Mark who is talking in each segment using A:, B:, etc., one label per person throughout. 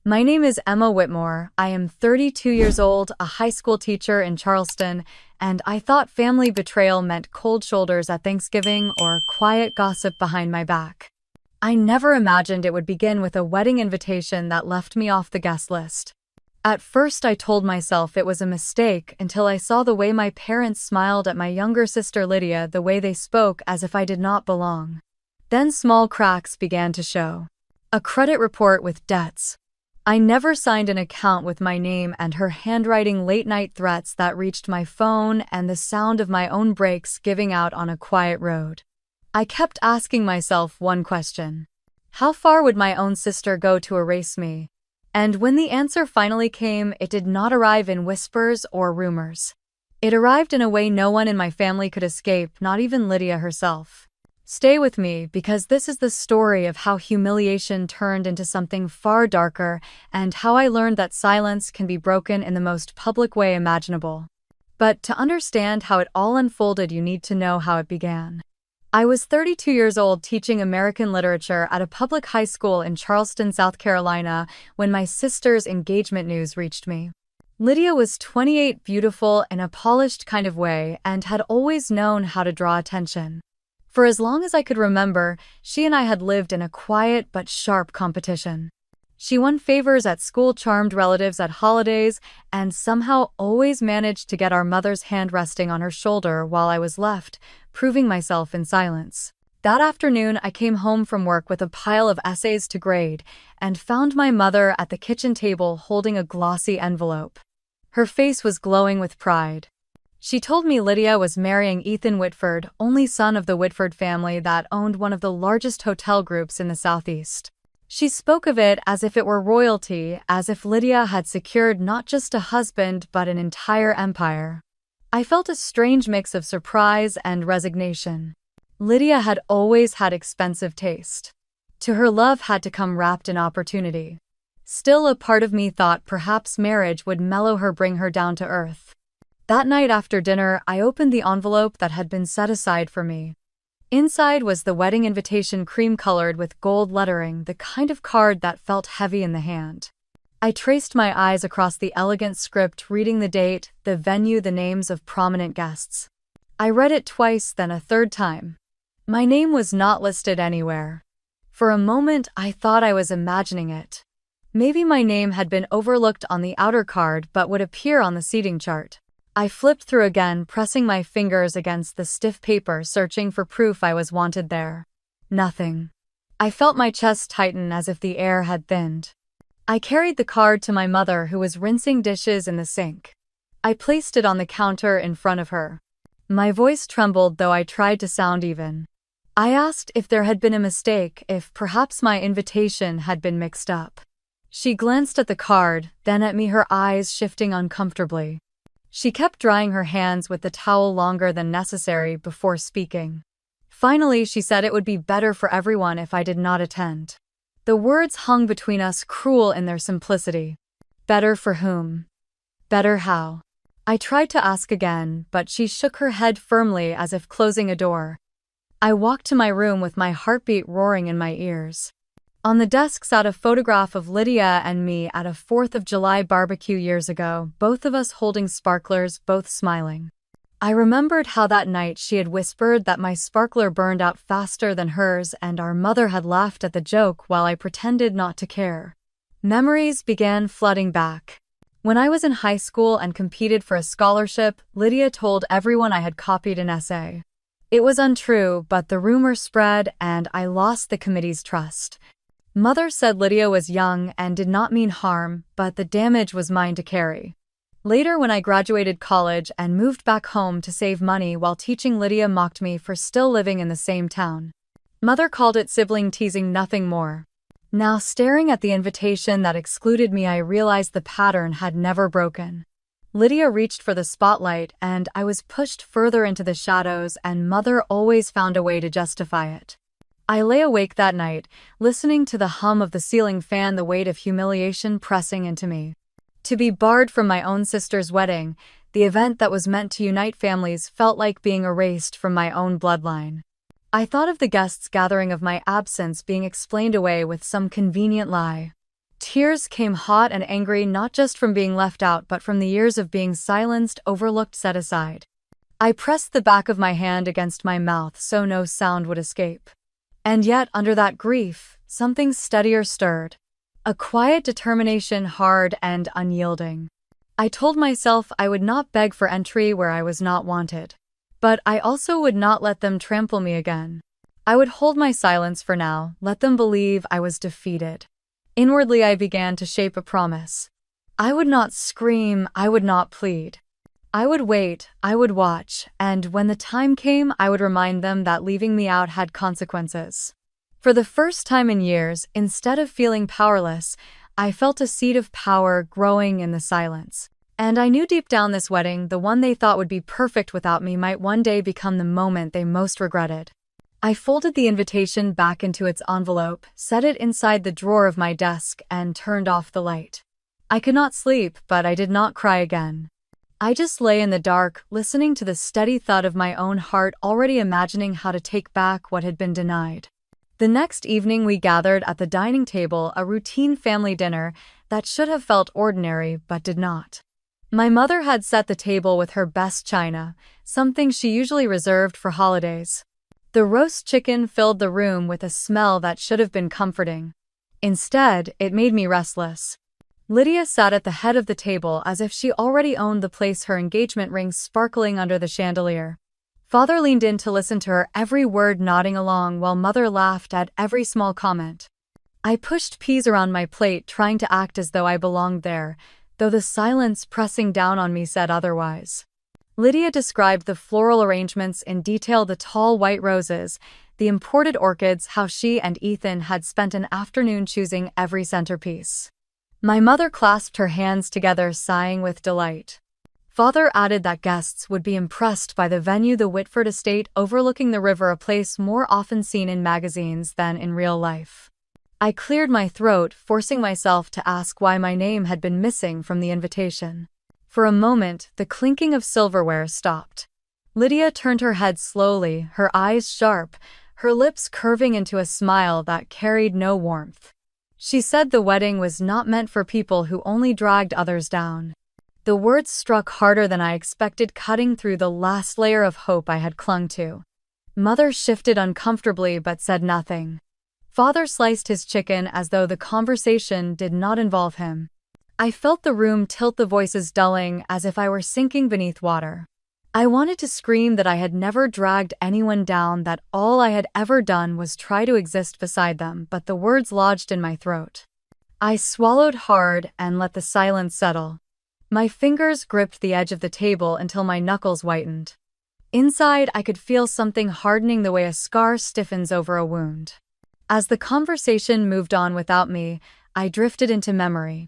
A: My name is Emma Whitmore. I am 32 years old, a high school teacher in Charleston, and I thought family betrayal meant cold shoulders at Thanksgiving or quiet gossip behind my back. I never imagined it would begin with a wedding invitation that left me off the guest list. At first, I told myself it was a mistake until I saw the way my parents smiled at my younger sister Lydia, the way they spoke as if I did not belong. Then small cracks began to show. A credit report with debts. I never signed an account with my name, and her handwriting, late-night threats that reached my phone, and the sound of my own brakes giving out on a quiet road. I kept asking myself one question. How far would my own sister go to erase me? And when the answer finally came, it did not arrive in whispers or rumors. It arrived in a way no one in my family could escape, not even Lydia herself. Stay with me, because this is the story of how humiliation turned into something far darker, and how I learned that silence can be broken in the most public way imaginable. But to understand how it all unfolded, you need to know how it began. I was 32 years old teaching American literature at a public high school in Charleston, South Carolina, when my sister's engagement news reached me. Lydia was 28, beautiful in a polished kind of way, and had always known how to draw attention. For as long as I could remember, she and I had lived in a quiet but sharp competition. She won favors at school, charmed relatives at holidays, and somehow always managed to get our mother's hand resting on her shoulder while I was left, proving myself in silence. That afternoon, I came home from work with a pile of essays to grade, and found my mother at the kitchen table holding a glossy envelope. Her face was glowing with pride. She told me Lydia was marrying Ethan Whitford, only son of the Whitford family that owned one of the largest hotel groups in the Southeast. She spoke of it as if it were royalty, as if Lydia had secured not just a husband but an entire empire. I felt a strange mix of surprise and resignation. Lydia had always had expensive taste. To her, love had to come wrapped in opportunity. Still, a part of me thought perhaps marriage would mellow her, bring her down to earth. That night after dinner, I opened the envelope that had been set aside for me. Inside was the wedding invitation, cream-colored with gold lettering, the kind of card that felt heavy in the hand. I traced my eyes across the elegant script, reading the date, the venue, the names of prominent guests. I read it twice, then a third time. My name was not listed anywhere. For a moment, I thought I was imagining it. Maybe my name had been overlooked on the outer card but would appear on the seating chart. I flipped through again, pressing my fingers against the stiff paper, searching for proof I was wanted there. Nothing. I felt my chest tighten as if the air had thinned. I carried the card to my mother, who was rinsing dishes in the sink. I placed it on the counter in front of her. My voice trembled, though I tried to sound even. I asked if there had been a mistake, if perhaps my invitation had been mixed up. She glanced at the card, then at me, her eyes shifting uncomfortably. She kept drying her hands with the towel longer than necessary before speaking. Finally, she said it would be better for everyone if I did not attend. The words hung between us, cruel in their simplicity. Better for whom? Better how? I tried to ask again, but she shook her head firmly as if closing a door. I walked to my room with my heartbeat roaring in my ears. On the desk sat a photograph of Lydia and me at a 4th of July barbecue years ago, both of us holding sparklers, both smiling. I remembered how that night she had whispered that my sparkler burned out faster than hers, and our mother had laughed at the joke while I pretended not to care. Memories began flooding back. When I was in high school and competed for a scholarship, Lydia told everyone I had copied an essay. It was untrue, but the rumor spread and I lost the committee's trust. Mother said Lydia was young and did not mean harm, but the damage was mine to carry. Later, when I graduated college and moved back home to save money while teaching, Lydia mocked me for still living in the same town. Mother called it sibling teasing, nothing more. Now, staring at the invitation that excluded me, I realized the pattern had never broken. Lydia reached for the spotlight, and I was pushed further into the shadows, and Mother always found a way to justify it. I lay awake that night, listening to the hum of the ceiling fan, the weight of humiliation pressing into me. To be barred from my own sister's wedding, the event that was meant to unite families, felt like being erased from my own bloodline. I thought of the guests gathering, of my absence being explained away with some convenient lie. tears came hot and angry, not just from being left out but from the years of being silenced, overlooked, set aside. I pressed the back of my hand against my mouth so no sound would escape. And yet, under that grief, something steadier stirred. A quiet determination, hard and unyielding. I told myself I would not beg for entry where I was not wanted. But I also would not let them trample me again. I would hold my silence for now, let them believe I was defeated. Inwardly I began to shape a promise. I would not scream, I would not plead. I would wait, I would watch, and when the time came I would remind them that leaving me out had consequences. For the first time in years, instead of feeling powerless, I felt a seed of power growing in the silence. And I knew deep down this wedding, the one they thought would be perfect without me, might one day become the moment they most regretted. I folded the invitation back into its envelope, set it inside the drawer of my desk, and turned off the light. I could not sleep, but I did not cry again. I just lay in the dark, listening to the steady thud of my own heart, already imagining how to take back what had been denied. The next evening we gathered at the dining table, a routine family dinner that should have felt ordinary but did not. My mother had set the table with her best china, something she usually reserved for holidays. The roast chicken filled the room with a smell that should have been comforting. Instead, it made me restless. Lydia sat at the head of the table as if she already owned the place, her engagement ring sparkling under the chandelier. Father leaned in to listen to her every word, nodding along while Mother laughed at every small comment. I pushed peas around my plate, trying to act as though I belonged there, though the silence pressing down on me said otherwise. Lydia described the floral arrangements in detail, the tall white roses, the imported orchids, how she and Ethan had spent an afternoon choosing every centerpiece. My mother clasped her hands together, sighing with delight. Father added that guests would be impressed by the venue, the Whitford estate overlooking the river, a place more often seen in magazines than in real life. I cleared my throat, forcing myself to ask why my name had been missing from the invitation. For a moment, the clinking of silverware stopped. Lydia turned her head slowly, her eyes sharp, her lips curving into a smile that carried no warmth. She said the wedding was not meant for people who only dragged others down. The words struck harder than I expected, cutting through the last layer of hope I had clung to. Mother shifted uncomfortably but said nothing. Father sliced his chicken as though the conversation did not involve him. I felt the room tilt, the voices dulling as if I were sinking beneath water. I wanted to scream that I had never dragged anyone down, that all I had ever done was try to exist beside them, but the words lodged in my throat. I swallowed hard and let the silence settle. My fingers gripped the edge of the table until my knuckles whitened. Inside, I could feel something hardening the way a scar stiffens over a wound. As the conversation moved on without me, I drifted into memory.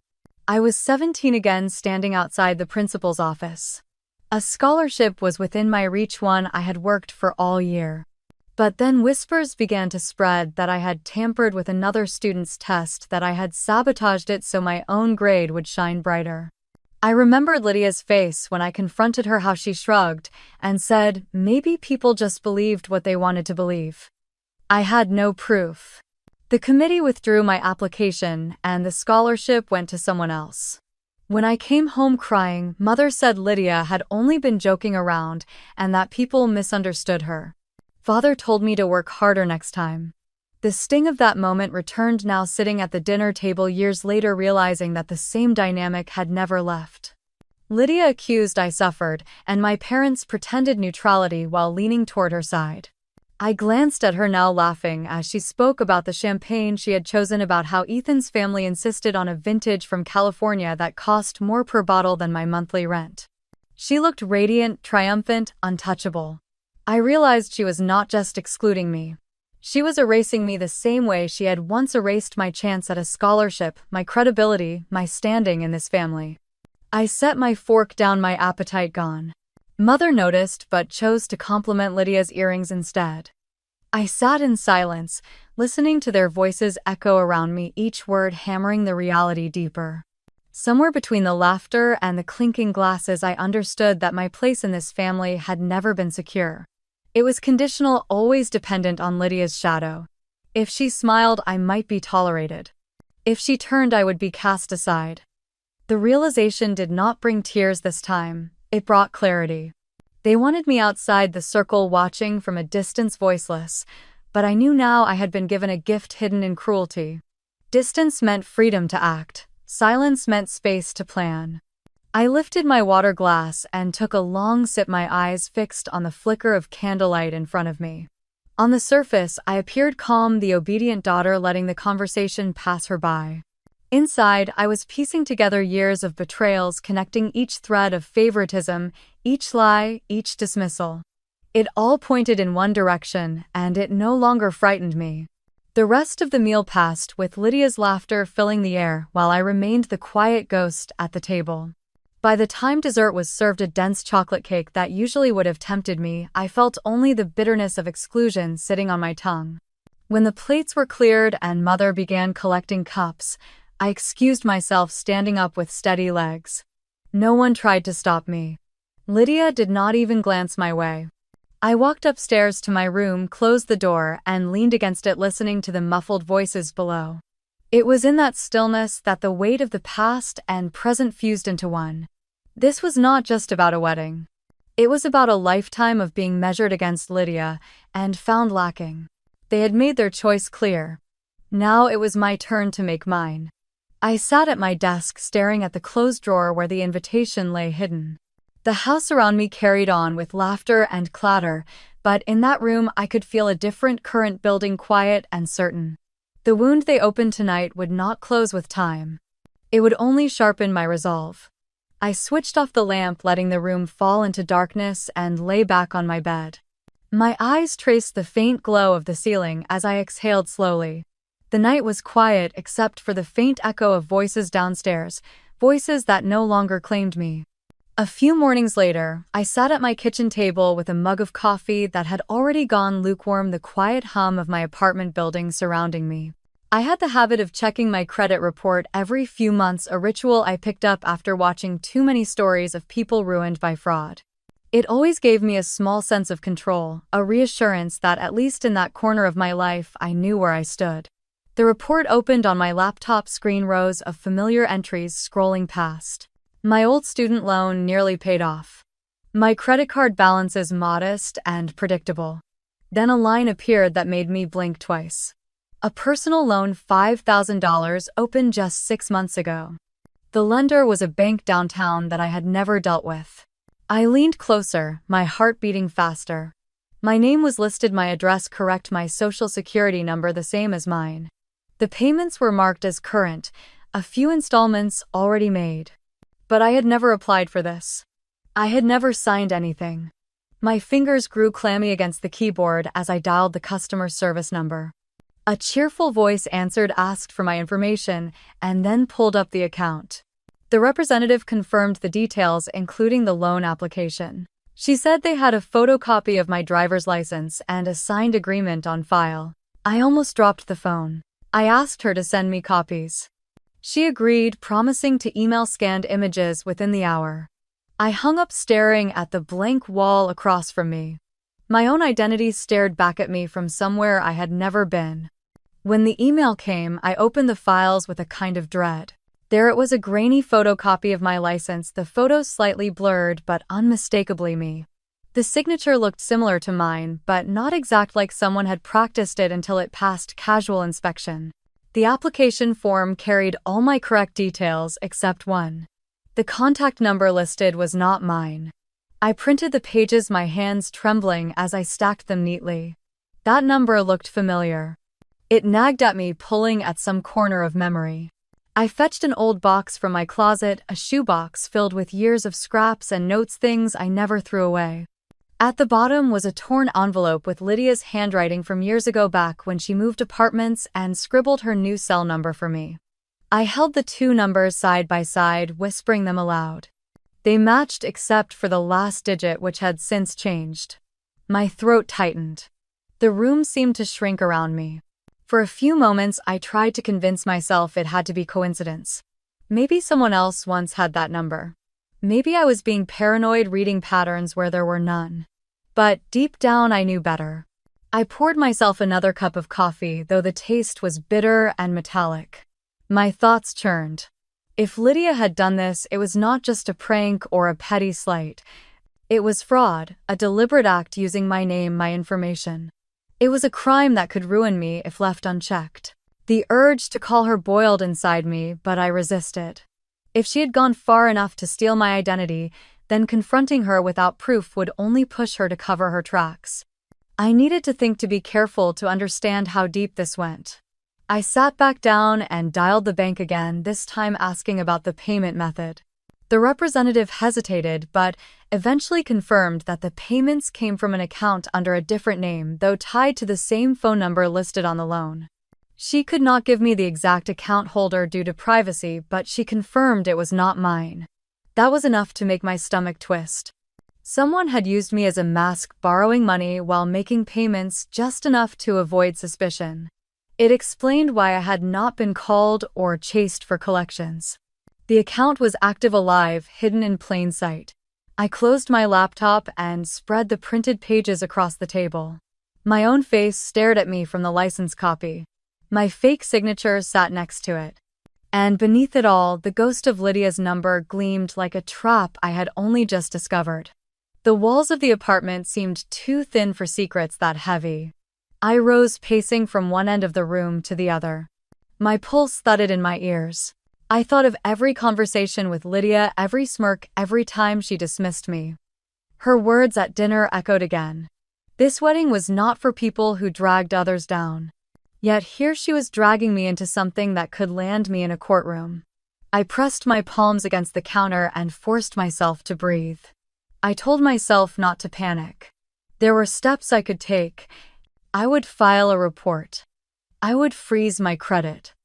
A: I was 17 again, standing outside the principal's office. A scholarship was within my reach, one I had worked for all year. But then whispers began to spread that I had tampered with another student's test, that I had sabotaged it so my own grade would shine brighter. I remembered Lydia's face when I confronted her, how she shrugged and said, maybe people just believed what they wanted to believe. I had no proof. The committee withdrew my application, and the scholarship went to someone else. When I came home crying, Mother said Lydia had only been joking around and that people misunderstood her. Father told me to work harder next time. The sting of that moment returned, now sitting at the dinner table years later, realizing that the same dynamic had never left. Lydia accused, I suffered, and my parents pretended neutrality while leaning toward her side. I glanced at her, now laughing as she spoke about the champagne she had chosen, about how Ethan's family insisted on a vintage from California that cost more per bottle than my monthly rent. She looked radiant, triumphant, untouchable. I realized she was not just excluding me. She was erasing me the same way she had once erased my chance at a scholarship, my credibility, my standing in this family. I set my fork down, my appetite gone. Mother noticed but chose to compliment Lydia's earrings instead. I sat in silence, listening to their voices echo around me, each word hammering the reality deeper. Somewhere between the laughter and the clinking glasses, I understood that my place in this family had never been secure. It was conditional, always dependent on Lydia's shadow. If she smiled, I might be tolerated. If she turned, I would be cast aside. The realization did not bring tears this time, it brought clarity. They wanted me outside the circle watching from a distance, voiceless, but I knew now I had been given a gift hidden in cruelty. Distance meant freedom to act. Silence meant space to plan. I lifted my water glass and took a long sip, my eyes fixed on the flicker of candlelight in front of me. On the surface, I appeared calm, the obedient daughter letting the conversation pass her by. Inside, I was piecing together years of betrayals, connecting each thread of favoritism, each lie, each dismissal. It all pointed in one direction, and it no longer frightened me. The rest of the meal passed, with Lydia's laughter filling the air, while I remained the quiet ghost at the table. By the time dessert was served, a dense chocolate cake that usually would have tempted me, I felt only the bitterness of exclusion sitting on my tongue. When the plates were cleared and Mother began collecting cups, I excused myself, standing up with steady legs. No one tried to stop me. Lydia did not even glance my way. I walked upstairs to my room, closed the door, and leaned against it, listening to the muffled voices below. It was in that stillness that the weight of the past and present fused into one. This was not just about a wedding. It was about a lifetime of being measured against Lydia and found lacking. They had made their choice clear. Now it was my turn to make mine. I sat at my desk, staring at the closed drawer where the invitation lay hidden. The house around me carried on with laughter and clatter, but in that room I could feel a different current building, quiet and certain. The wound they opened tonight would not close with time. It would only sharpen my resolve. I switched off the lamp, letting the room fall into darkness, and lay back on my bed. My eyes traced the faint glow of the ceiling as I exhaled slowly. The night was quiet except for the faint echo of voices downstairs, voices that no longer claimed me. A few mornings later, I sat at my kitchen table with a mug of coffee that had already gone lukewarm, the quiet hum of my apartment building surrounding me. I had the habit of checking my credit report every few months, a ritual I picked up after watching too many stories of people ruined by fraud. It always gave me a small sense of control, a reassurance that at least in that corner of my life I knew where I stood. The report opened on my laptop screen, rows of familiar entries scrolling past. My old student loan nearly paid off. My credit card balances modest and predictable. Then a line appeared that made me blink twice. A personal loan, $5,000, opened just 6 months ago. The lender was a bank downtown that I had never dealt with. I leaned closer, my heart beating faster. My name was listed, my address correct, my social security number the same as mine. The payments were marked as current, a few installments already made. But I had never applied for this. I had never signed anything. My fingers grew clammy against the keyboard as I dialed the customer service number. A cheerful voice answered, asked for my information, and then pulled up the account. The representative confirmed the details, including the loan application. She said they had a photocopy of my driver's license and a signed agreement on file. I almost dropped the phone. I asked her to send me copies. She agreed, promising to email scanned images within the hour. I hung up, staring at the blank wall across from me. My own identity stared back at me from somewhere I had never been. When the email came, I opened the files with a kind of dread. There it was, a grainy photocopy of my license, the photo slightly blurred but unmistakably me. The signature looked similar to mine, but not exact, like someone had practiced it until it passed casual inspection. The application form carried all my correct details except one. The contact number listed was not mine. I printed the pages, my hands trembling as I stacked them neatly. That number looked familiar. It nagged at me, pulling at some corner of memory. I fetched an old box from my closet, a shoebox filled with years of scraps and notes, things I never threw away. At the bottom was a torn envelope with Lydia's handwriting from years ago, back when she moved apartments and scribbled her new cell number for me. I held the two numbers side by side, whispering them aloud. They matched except for the last digit, which had since changed. My throat tightened. The room seemed to shrink around me. For a few moments I tried to convince myself it had to be coincidence. Maybe someone else once had that number. Maybe I was being paranoid, reading patterns where there were none. But deep down I knew better. I poured myself another cup of coffee, though the taste was bitter and metallic. My thoughts churned. If Lydia had done this, it was not just a prank or a petty slight. It was fraud, a deliberate act using my name, my information. It was a crime that could ruin me if left unchecked. The urge to call her boiled inside me, but I resisted. If she had gone far enough to steal my identity, then confronting her without proof would only push her to cover her tracks. I needed to think to be careful to understand how deep this went. I sat back down and dialed the bank again, this time asking about the payment method. The representative hesitated, but eventually confirmed that the payments came from an account under a different name, though tied to the same phone number listed on the loan. She could not give me the exact account holder due to privacy, but she confirmed it was not mine. That was enough to make my stomach twist. Someone had used me as a mask, borrowing money while making payments, just enough to avoid suspicion. It explained why I had not been called or chased for collections. The account was active, alive, hidden in plain sight. I closed my laptop and spread the printed pages across the table. My own face stared at me from the license copy. My fake signature sat next to it. And beneath it all, the ghost of Lydia's number gleamed like a trap I had only just discovered. The walls of the apartment seemed too thin for secrets that heavy. I rose, pacing from one end of the room to the other. My pulse thudded in my ears. I thought of every conversation with Lydia, every smirk, every time she dismissed me. Her words at dinner echoed again. This wedding was not for people who dragged others down. Yet here she was dragging me into something that could land me in a courtroom. I pressed my palms against the counter and forced myself to breathe. I told myself not to panic. There were steps I could take. I would file a report. I would freeze my credit.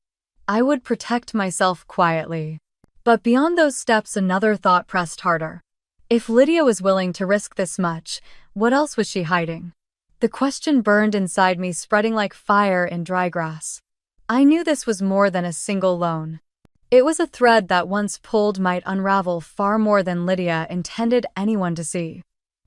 A: I would protect myself quietly. But beyond those steps, another thought pressed harder. If Lydia was willing to risk this much, what else was she hiding? The question burned inside me, spreading like fire in dry grass. I knew this was more than a single loan. It was a thread that once pulled might unravel far more than Lydia intended anyone to see.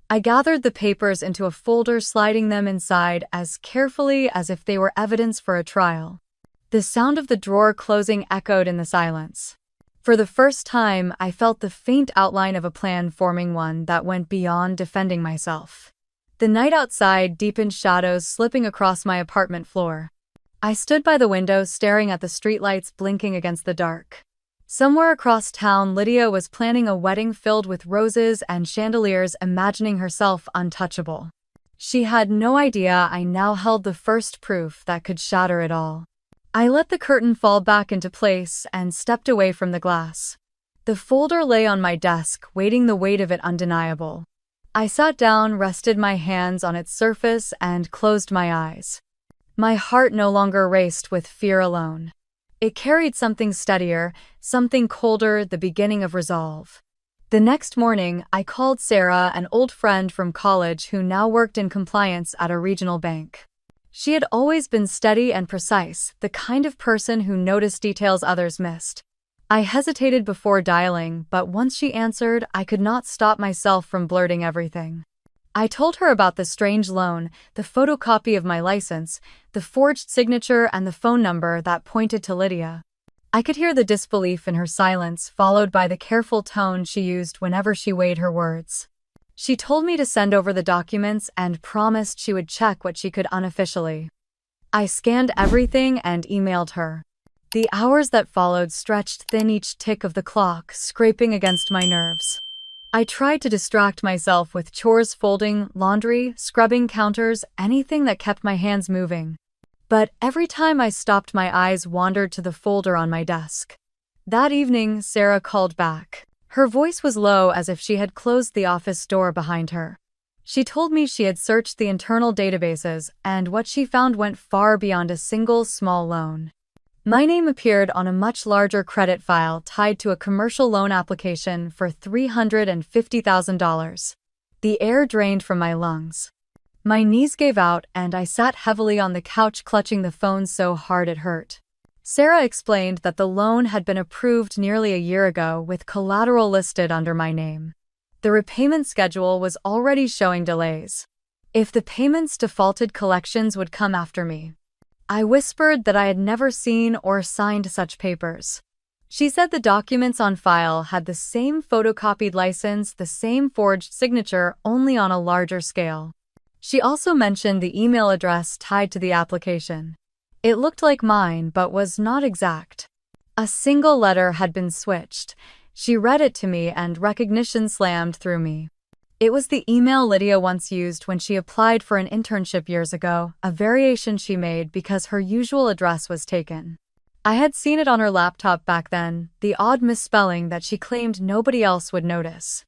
A: I gathered the papers into a folder, sliding them inside as carefully as if they were evidence for a trial. The sound of the drawer closing echoed in the silence. For the first time, I felt the faint outline of a plan forming, one that went beyond defending myself. The night outside deepened, shadows slipping across my apartment floor. I stood by the window, staring at the streetlights blinking against the dark. Somewhere across town, Lydia was planning a wedding filled with roses and chandeliers, imagining herself untouchable. She had no idea I now held the first proof that could shatter it all. I let the curtain fall back into place and stepped away from the glass. The folder lay on my desk, weighting the weight of it undeniable. I sat down, rested my hands on its surface, and closed my eyes. My heart no longer raced with fear alone. It carried something steadier, something colder, the beginning of resolve. The next morning, I called Sarah, an old friend from college who now worked in compliance at a regional bank. She had always been steady and precise, the kind of person who noticed details others missed. I hesitated before dialing, but once she answered, I could not stop myself from blurting everything. I told her about the strange loan, the photocopy of my license, the forged signature, and the phone number that pointed to Lydia. I could hear the disbelief in her silence, followed by the careful tone she used whenever she weighed her words. She told me to send over the documents and promised she would check what she could unofficially. I scanned everything and emailed her. The hours that followed stretched thin, each tick of the clock scraping against my nerves. I tried to distract myself with chores, folding, laundry, scrubbing counters, anything that kept my hands moving. But every time I stopped, my eyes wandered to the folder on my desk. That evening, Sarah called back. Her voice was low, as if she had closed the office door behind her. She told me she had searched the internal databases, and what she found went far beyond a single small loan. My name appeared on a much larger credit file tied to a commercial loan application for $350,000. The air drained from my lungs. My knees gave out, and I sat heavily on the couch, clutching the phone so hard it hurt. Sarah explained that the loan had been approved nearly a year ago, with collateral listed under my name. The repayment schedule was already showing delays. If the payments defaulted, collections would come after me. I whispered that I had never seen or signed such papers. She said the documents on file had the same photocopied license, the same forged signature, only on a larger scale. She also mentioned the email address tied to the application. It looked like mine, but was not exact. A single letter had been switched. She read it to me and recognition slammed through me. It was the email Lydia once used when she applied for an internship years ago, a variation she made because her usual address was taken. I had seen it on her laptop back then, the odd misspelling that she claimed nobody else would notice.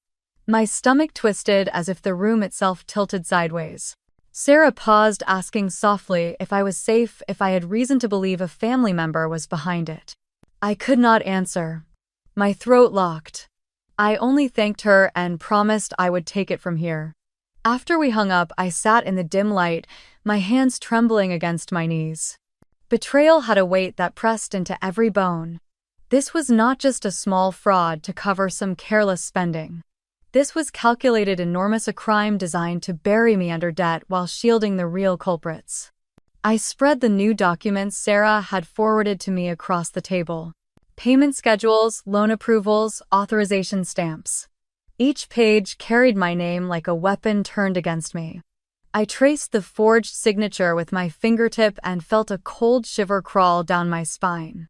A: My stomach twisted as if the room itself tilted sideways. Sarah paused, asking softly if I was safe, if I had reason to believe a family member was behind it. I could not answer. My throat locked. I only thanked her and promised I would take it from here. After we hung up, I sat in the dim light, my hands trembling against my knees. Betrayal had a weight that pressed into every bone. This was not just a small fraud to cover some careless spending. This was calculated enormous, a crime designed to bury me under debt while shielding the real culprits. I spread the new documents Sarah had forwarded to me across the table. Payment schedules, loan approvals, authorization stamps. Each page carried my name like a weapon turned against me. I traced the forged signature with my fingertip and felt a cold shiver crawl down my spine.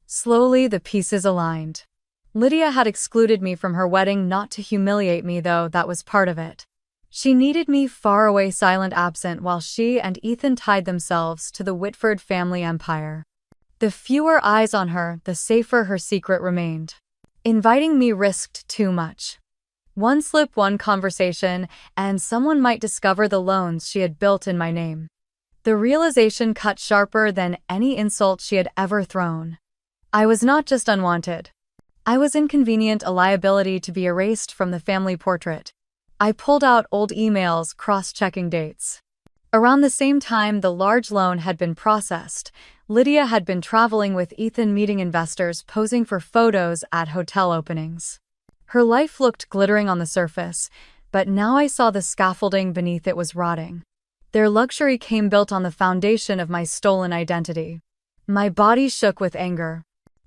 A: Slowly, the pieces aligned. Lydia had excluded me from her wedding not to humiliate me, though that was part of it. She needed me far away, silent, absent, while she and Ethan tied themselves to the Whitford family empire. The fewer eyes on her, the safer her secret remained. Inviting me risked too much. One slip, one conversation, and someone might discover the loans she had built in my name. The realization cut sharper than any insult she had ever thrown. I was not just unwanted. I was inconvenient, a liability to be erased from the family portrait. I pulled out old emails, cross-checking dates. Around the same time the large loan had been processed, Lydia had been traveling with Ethan, meeting investors, posing for photos at hotel openings. Her life looked glittering on the surface, but now I saw the scaffolding beneath it was rotting. Their luxury came built on the foundation of my stolen identity. My body shook with anger.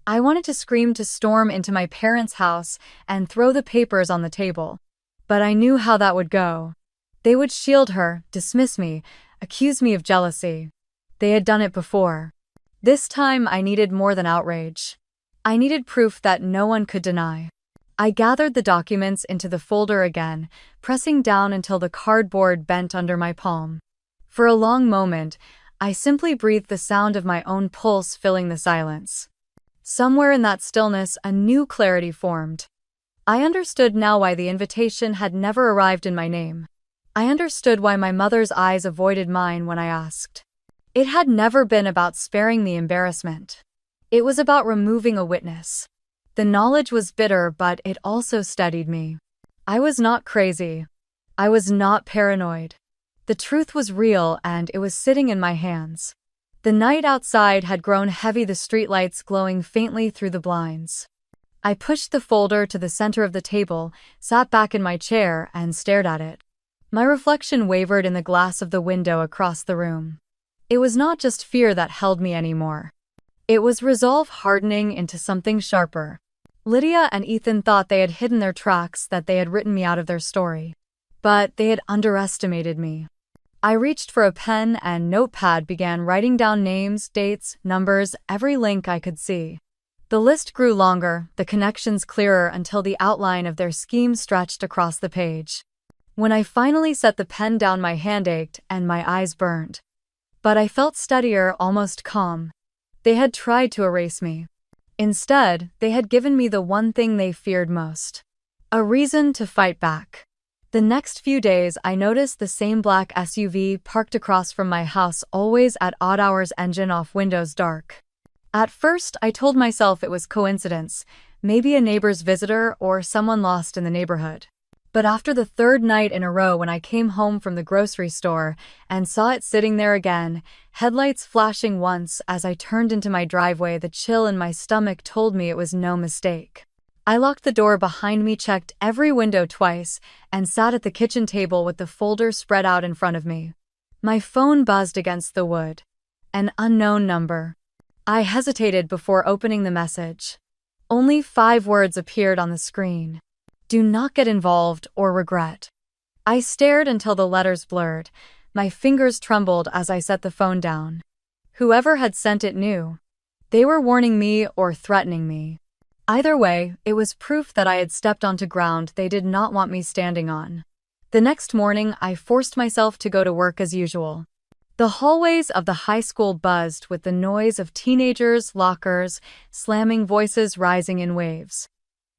A: I wanted to scream, to storm into my parents' house and throw the papers on the table. But I knew how that would go. They would shield her, dismiss me, accuse me of jealousy. They had done it before. This time I needed more than outrage. I needed proof that no one could deny. I gathered the documents into the folder again, pressing down until the cardboard bent under my palm. For a long moment, I simply breathed, the sound of my own pulse filling the silence. Somewhere in that stillness, a new clarity formed. I understood now why the invitation had never arrived in my name. I understood why my mother's eyes avoided mine when I asked. It had never been about sparing the embarrassment. It was about removing a witness. The knowledge was bitter, but it also steadied me. I was not crazy. I was not paranoid. The truth was real, and it was sitting in my hands. The night outside had grown heavy, the streetlights glowing faintly through the blinds. I pushed the folder to the center of the table, sat back in my chair, and stared at it. My reflection wavered in the glass of the window across the room. It was not just fear that held me anymore. It was resolve hardening into something sharper. Lydia and Ethan thought they had hidden their tracks, that they had written me out of their story. But they had underestimated me. I reached for a pen and notepad, began writing down names, dates, numbers, every link I could see. The list grew longer, the connections clearer, until the outline of their scheme stretched across the page. When I finally set the pen down, my hand ached and my eyes burned. But I felt steadier, almost calm. They had tried to erase me. Instead, they had given me the one thing they feared most: a reason to fight back. The next few days, I noticed the same black SUV parked across from my house, always at odd hours, engine off, windows dark. At first, I told myself it was coincidence, maybe a neighbor's visitor or someone lost in the neighborhood. But after the third night in a row, when I came home from the grocery store and saw it sitting there again, headlights flashing once as I turned into my driveway, the chill in my stomach told me it was no mistake. I locked the door behind me, checked every window twice, and sat at the kitchen table with the folder spread out in front of me. My phone buzzed against the wood. An unknown number. I hesitated before opening the message. Only 5 words appeared on the screen. Do not get involved or regret. I stared until the letters blurred. My fingers trembled as I set the phone down. Whoever had sent it knew. They were warning me or threatening me. Either way, it was proof that I had stepped onto ground they did not want me standing on. The next morning, I forced myself to go to work as usual. The hallways of the high school buzzed with the noise of teenagers, lockers, slamming voices rising in waves.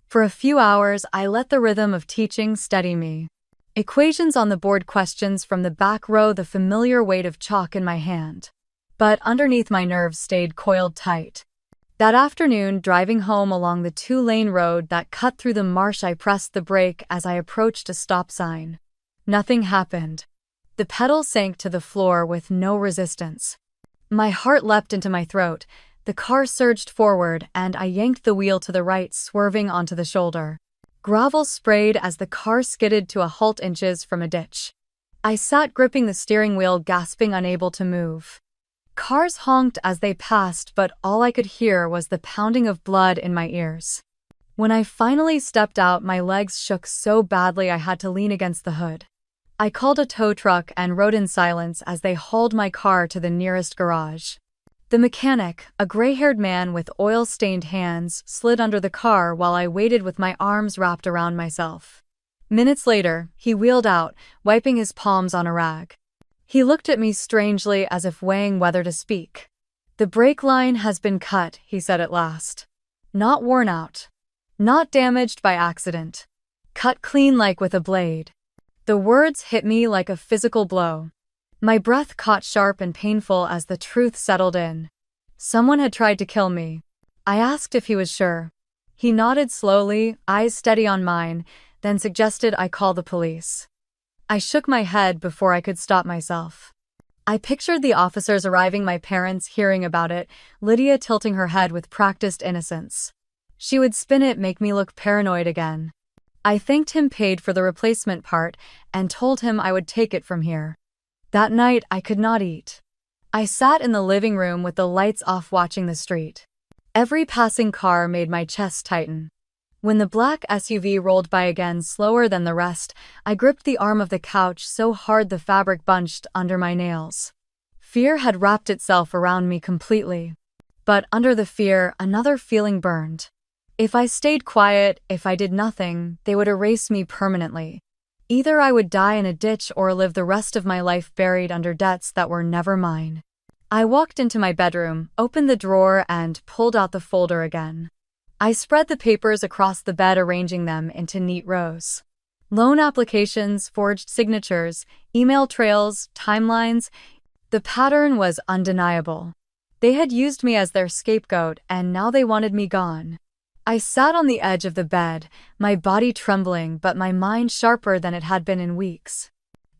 A: For a few hours, I let the rhythm of teaching steady me. Equations on the board, questions from the back row, the familiar weight of chalk in my hand. But underneath, my nerves stayed coiled tight. That afternoon, driving home along the 2-lane road that cut through the marsh, I pressed the brake as I approached a stop sign. Nothing happened. The pedal sank to the floor with no resistance. My heart leapt into my throat. The car surged forward, and I yanked the wheel to the right, swerving onto the shoulder. Gravel sprayed as the car skidded to a halt inches from a ditch. I sat gripping the steering wheel, gasping, unable to move. Cars honked as they passed, but all I could hear was the pounding of blood in my ears. When I finally stepped out, my legs shook so badly I had to lean against the hood. I called a tow truck and rode in silence as they hauled my car to the nearest garage. The mechanic, a gray-haired man with oil-stained hands, slid under the car while I waited with my arms wrapped around myself. Minutes later, he wheeled out, wiping his palms on a rag. He looked at me strangely, as if weighing whether to speak. "The brake line has been cut," he said at last. "Not worn out. Not damaged by accident. Cut clean like with a blade." The words hit me like a physical blow. My breath caught sharp and painful as the truth settled in. Someone had tried to kill me. I asked if he was sure. He nodded slowly, eyes steady on mine, then suggested I call the police. I shook my head before I could stop myself. I pictured the officers arriving, my parents hearing about it, Lydia tilting her head with practiced innocence. She would spin it, make me look paranoid again. I thanked him, paid for the replacement part, and told him I would take it from here. That night, I could not eat. I sat in the living room with the lights off, watching the street. Every passing car made my chest tighten. When the black SUV rolled by again, slower than the rest, I gripped the arm of the couch so hard the fabric bunched under my nails. Fear had wrapped itself around me completely. But under the fear, another feeling burned. If I stayed quiet, if I did nothing, they would erase me permanently. Either I would die in a ditch or live the rest of my life buried under debts that were never mine. I walked into my bedroom, opened the drawer, and pulled out the folder again. I spread the papers across the bed, arranging them into neat rows. Loan applications, forged signatures, email trails, timelines. The pattern was undeniable. They had used me as their scapegoat, and now they wanted me gone. I sat on the edge of the bed, my body trembling but my mind sharper than it had been in weeks.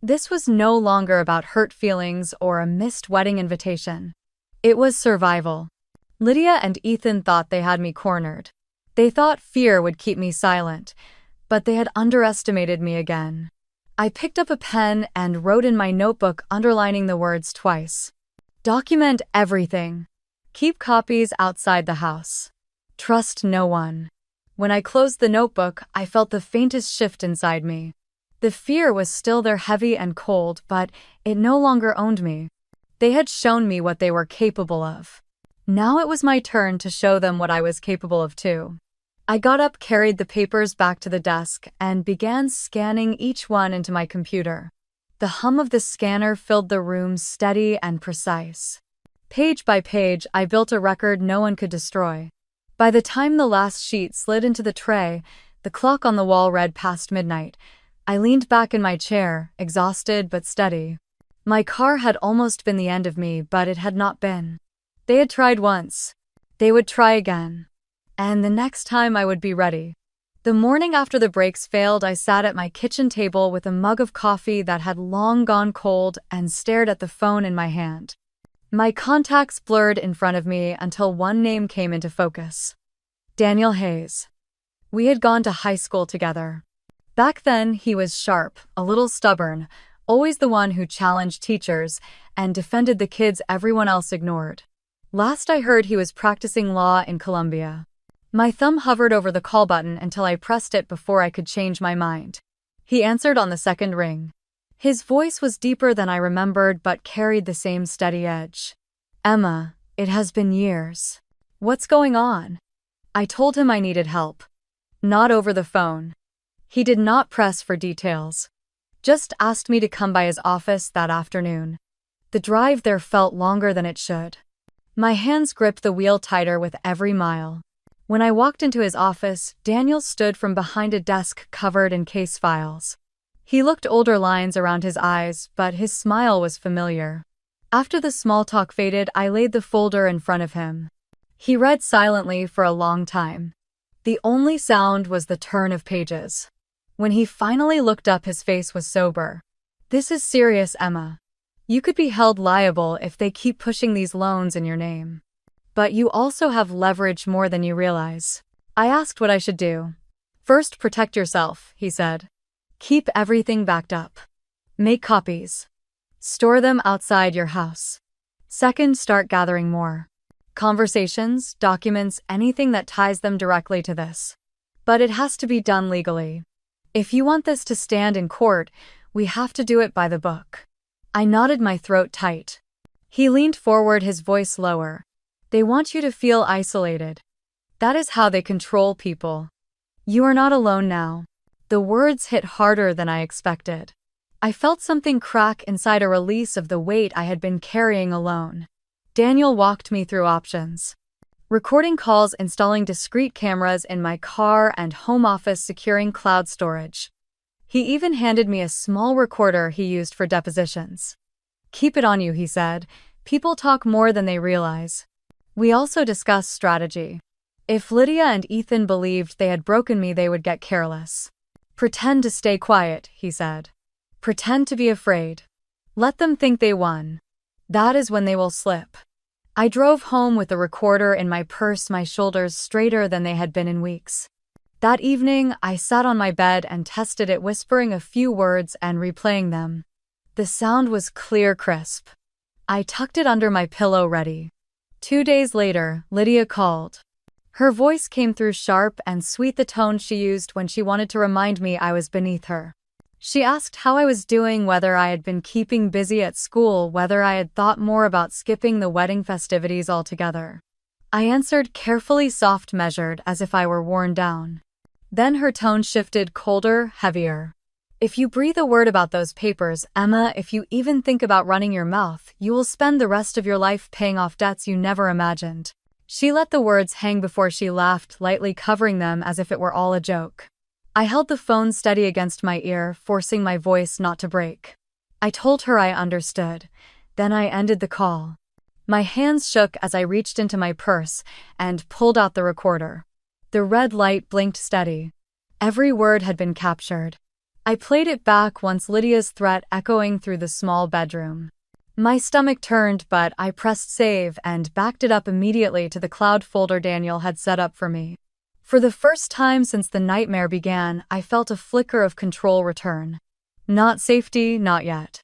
A: This was no longer about hurt feelings or a missed wedding invitation. It was survival. Lydia and Ethan thought they had me cornered. They thought fear would keep me silent, but they had underestimated me again. I picked up a pen and wrote in my notebook, underlining the words twice. Document everything. Keep copies outside the house. Trust no one. When I closed the notebook, I felt the faintest shift inside me. The fear was still there, heavy and cold, but it no longer owned me. They had shown me what they were capable of. Now it was my turn to show them what I was capable of too. I got up, carried the papers back to the desk, and began scanning each one into my computer. The hum of the scanner filled the room, steady and precise. Page by page, I built a record no one could destroy. By the time the last sheet slid into the tray, the clock on the wall read past midnight. I leaned back in my chair, exhausted but steady. My car had almost been the end of me, but it had not been. They had tried once. They would try again. And the next time I would be ready. The morning after the brakes failed, I sat at my kitchen table with a mug of coffee that had long gone cold and stared at the phone in my hand. My contacts blurred in front of me until one name came into focus. Daniel Hayes. We had gone to high school together. Back then, he was sharp, a little stubborn, always the one who challenged teachers and defended the kids everyone else ignored. Last I heard, he was practicing law in Colombia. My thumb hovered over the call button until I pressed it before I could change my mind. He answered on the second ring. His voice was deeper than I remembered but carried the same steady edge. "Emma, it has been years. What's going on?" I told him I needed help. Not over the phone. He did not press for details. Just asked me to come by his office that afternoon. The drive there felt longer than it should. My hands gripped the wheel tighter with every mile. When I walked into his office, Daniel stood from behind a desk covered in case files. He looked older, lines around his eyes, but his smile was familiar. After the small talk faded, I laid the folder in front of him. He read silently for a long time. The only sound was the turn of pages. When he finally looked up, his face was sober. "This is serious, Emma. You could be held liable if they keep pushing these loans in your name. But you also have leverage more than you realize." I asked what I should do. "First, protect yourself," he said. "Keep everything backed up. Make copies. Store them outside your house. Second, start gathering more conversations, documents, anything that ties them directly to this. But it has to be done legally. If you want this to stand in court, we have to do it by the book." I nodded, my throat tight. He leaned forward, his voice lower. "They want you to feel isolated. That is how they control people. You are not alone now." The words hit harder than I expected. I felt something crack inside, a release of the weight I had been carrying alone. Daniel walked me through options. Recording calls, installing discrete cameras in my car and home office, securing cloud storage. He even handed me a small recorder he used for depositions. "Keep it on you," he said. "People talk more than they realize." We also discussed strategy. If Lydia and Ethan believed they had broken me, they would get careless. "Pretend to stay quiet," he said. "Pretend to be afraid. Let them think they won. That is when they will slip." I drove home with the recorder in my purse, my shoulders straighter than they had been in weeks. That evening, I sat on my bed and tested it, whispering a few words and replaying them. The sound was clear, crisp. I tucked it under my pillow, ready. 2 days later, Lydia called. Her voice came through sharp and sweet, the tone she used when she wanted to remind me I was beneath her. She asked how I was doing, whether I had been keeping busy at school, whether I had thought more about skipping the wedding festivities altogether. I answered, carefully, soft, measured, as if I were worn down. Then her tone shifted, colder, heavier. "If you breathe a word about those papers, Emma, if you even think about running your mouth, you will spend the rest of your life paying off debts you never imagined." She let the words hang before she laughed, lightly covering them as if it were all a joke. I held the phone steady against my ear, forcing my voice not to break. I told her I understood. Then I ended the call. My hands shook as I reached into my purse and pulled out the recorder. The red light blinked steady. Every word had been captured. I played it back once, Lydia's threat echoing through the small bedroom. My stomach turned, but I pressed save and backed it up immediately to the cloud folder Daniel had set up for me. For the first time since the nightmare began, I felt a flicker of control return. Not safety, not yet.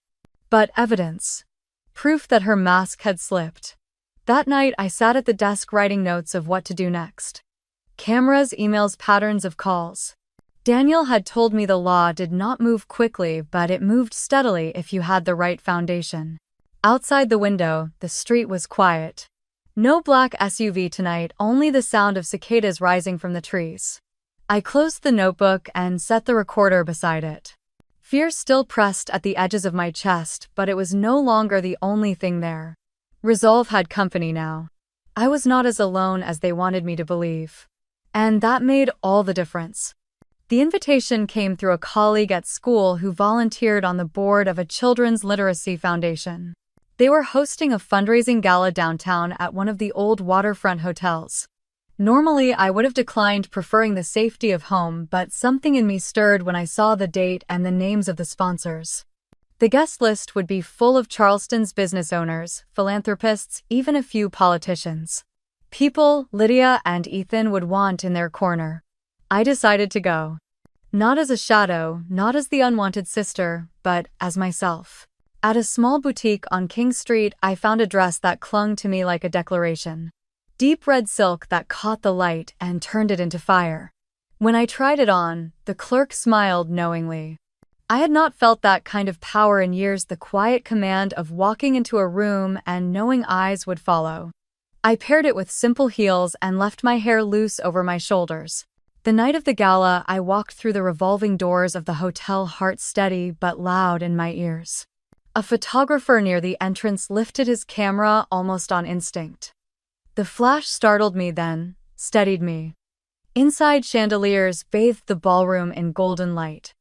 A: But evidence. Proof that her mask had slipped. That night, I sat at the desk writing notes of what to do next. Cameras, emails, patterns of calls. Daniel had told me the law did not move quickly, but it moved steadily if you had the right foundation. Outside the window, the street was quiet. No black SUV tonight, only the sound of cicadas rising from the trees. I closed the notebook and set the recorder beside it. Fear still pressed at the edges of my chest, but it was no longer the only thing there. Resolve had company now. I was not as alone as they wanted me to believe. And that made all the difference. The invitation came through a colleague at school who volunteered on the board of a children's literacy foundation. They were hosting a fundraising gala downtown at one of the old waterfront hotels. Normally, I would have declined, preferring the safety of home, but something in me stirred when I saw the date and the names of the sponsors. The guest list would be full of Charleston's business owners, philanthropists, even a few politicians. People Lydia and Ethan would want in their corner. I decided to go. Not as a shadow, not as the unwanted sister, but as myself. At a small boutique on King Street, I found a dress that clung to me like a declaration. Deep red silk that caught the light and turned it into fire. When I tried it on, the clerk smiled knowingly. I had not felt that kind of power in years, the quiet command of walking into a room and knowing eyes would follow. I paired it with simple heels and left my hair loose over my shoulders. The night of the gala, I walked through the revolving doors of the hotel, heart steady but loud in my ears. A photographer near the entrance lifted his camera almost on instinct. The flash startled me, then steadied me. Inside, chandeliers bathed the ballroom in golden light.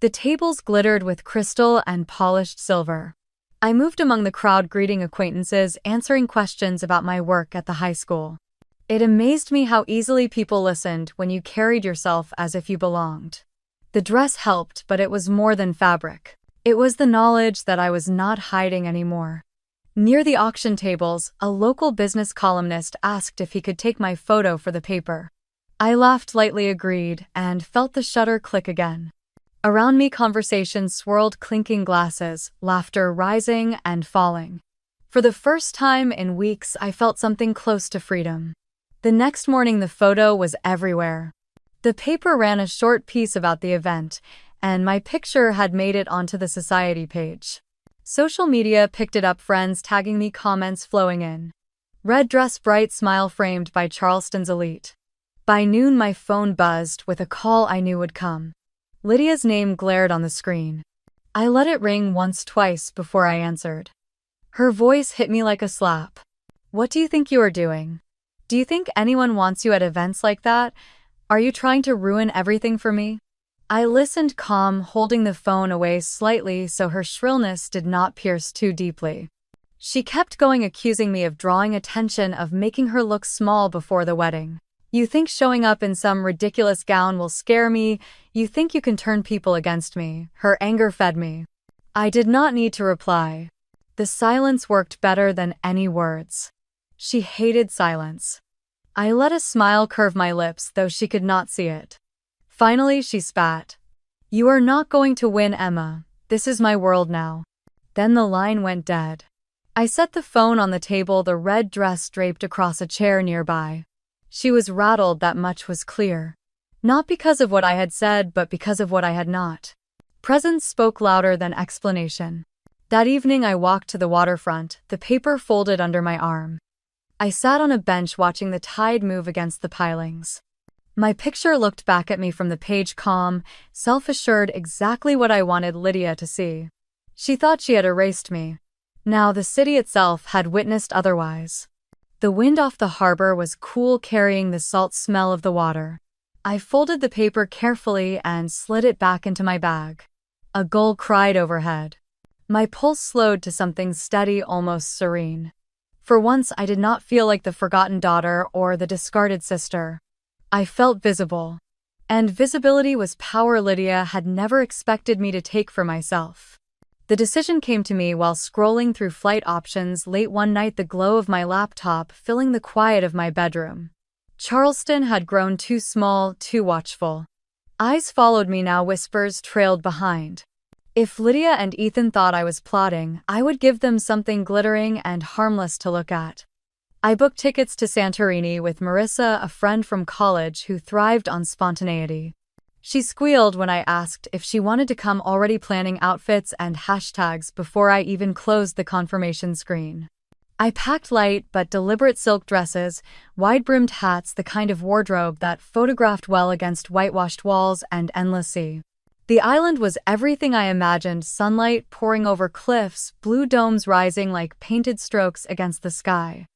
A: The tables glittered with crystal and polished silver. I moved among the crowd, greeting acquaintances, answering questions about my work at the high school. It amazed me how easily people listened when you carried yourself as if you belonged. The dress helped, but it was more than fabric. It was the knowledge that I was not hiding anymore. Near the auction tables, a local business columnist asked if he could take my photo for the paper. I laughed lightly, agreed, and felt the shutter click again. Around me, conversations swirled, clinking glasses, laughter rising and falling. For the first time in weeks, I felt something close to freedom. The next morning, the photo was everywhere. The paper ran a short piece about the event, and my picture had made it onto the society page. Social media picked it up, friends tagging me, comments flowing in. Red dress, bright smile framed by Charleston's elite. By noon, my phone buzzed with a call I knew would come. Lydia's name glared on the screen. I let it ring once, twice before I answered. Her voice hit me like a slap. What do you think you are doing? Do you think anyone wants you at events like that? Are you trying to ruin everything for me? I listened, calm, holding the phone away slightly so her shrillness did not pierce too deeply. She kept going, accusing me of drawing attention, of making her look small before the wedding. You think showing up in some ridiculous gown will scare me? You think you can turn people against me? Her anger fed me. I did not need to reply. The silence worked better than any words. She hated silence. I let a smile curve my lips, though she could not see it. Finally, she spat. You are not going to win, Emma. This is my world now. Then the line went dead. I set the phone on the table, the red dress draped across a chair nearby. She was rattled, that much was clear. Not because of what I had said, but because of what I had not. Presence spoke louder than explanation. That evening, I walked to the waterfront, the paper folded under my arm. I sat on a bench watching the tide move against the pilings. My picture looked back at me from the page, calm, self-assured, exactly what I wanted Lydia to see. She thought she had erased me. Now the city itself had witnessed otherwise. The wind off the harbor was cool, carrying the salt smell of the water. I folded the paper carefully and slid it back into my bag. A gull cried overhead. My pulse slowed to something steady, almost serene. For once, I did not feel like the forgotten daughter or the discarded sister. I felt visible. And visibility was power Lydia had never expected me to take for myself. The decision came to me while scrolling through flight options late one night, the glow of my laptop filling the quiet of my bedroom. Charleston had grown too small, too watchful. Eyes followed me now, whispers trailed behind. If Lydia and Ethan thought I was plotting, I would give them something glittering and harmless to look at. I booked tickets to Santorini with Marissa, a friend from college who thrived on spontaneity. She squealed when I asked if she wanted to come, already planning outfits and hashtags before I even closed the confirmation screen. I packed light but deliberate silk dresses, wide-brimmed hats, the kind of wardrobe that photographed well against whitewashed walls and endless sea. The island was everything I imagined, sunlight pouring over cliffs, blue domes rising like painted strokes against the sky.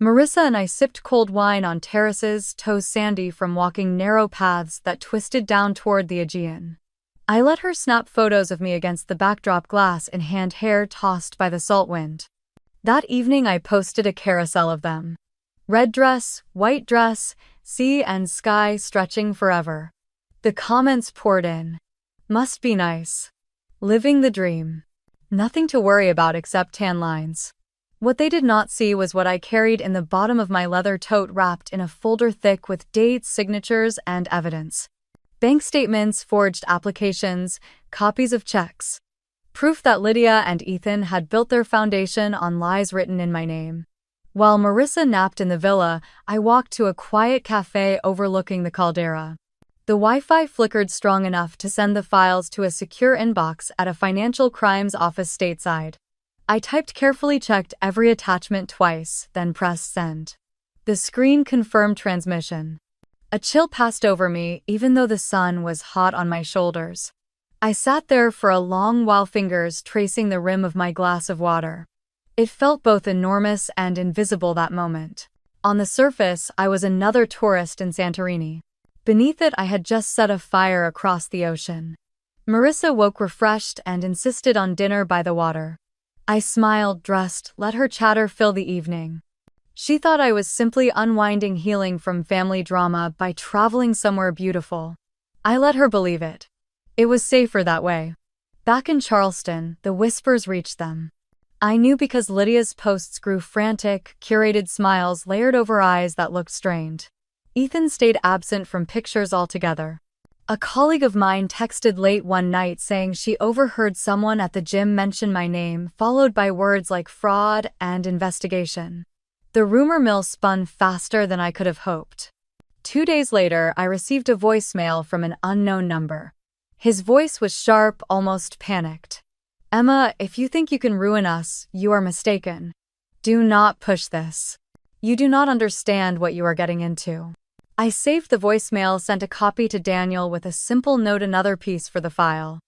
A: Marissa and I sipped cold wine on terraces, toes sandy from walking narrow paths that twisted down toward the Aegean. I let her snap photos of me against the backdrop, glass in hand, hair tossed by the salt wind. That evening I posted a carousel of them. Red dress, white dress, sea and sky stretching forever. The comments poured in. Must be nice. Living the dream. Nothing to worry about except tan lines. What they did not see was what I carried in the bottom of my leather tote, wrapped in a folder thick with dates, signatures, and evidence. Bank statements, forged applications, copies of checks. Proof that Lydia and Ethan had built their foundation on lies written in my name. While Marissa napped in the villa, I walked to a quiet cafe overlooking the caldera. The Wi-Fi flickered strong enough to send the files to a secure inbox at a financial crimes office stateside. I typed carefully, checked every attachment twice, then pressed send. The screen confirmed transmission. A chill passed over me, even though the sun was hot on my shoulders. I sat there for a long while, fingers tracing the rim of my glass of water. It felt both enormous and invisible that moment. On the surface, I was another tourist in Santorini. Beneath it, I had just set a fire across the ocean. Marissa woke refreshed and insisted on dinner by the water. I smiled, dressed, let her chatter fill the evening. She thought I was simply unwinding, healing from family drama by traveling somewhere beautiful. I let her believe it. It was safer that way. Back in Charleston, the whispers reached them. I knew because Lydia's posts grew frantic, curated smiles layered over eyes that looked strained. Ethan stayed absent from pictures altogether. A colleague of mine texted late one night saying she overheard someone at the gym mention my name, followed by words like fraud and investigation. The rumor mill spun faster than I could have hoped. 2 days later, I received a voicemail from an unknown number. His voice was sharp, almost panicked. "Emma, if you think you can ruin us, you are mistaken. Do not push this. You do not understand what you are getting into." I saved the voicemail, sent a copy to Daniel with a simple note, another piece for the file.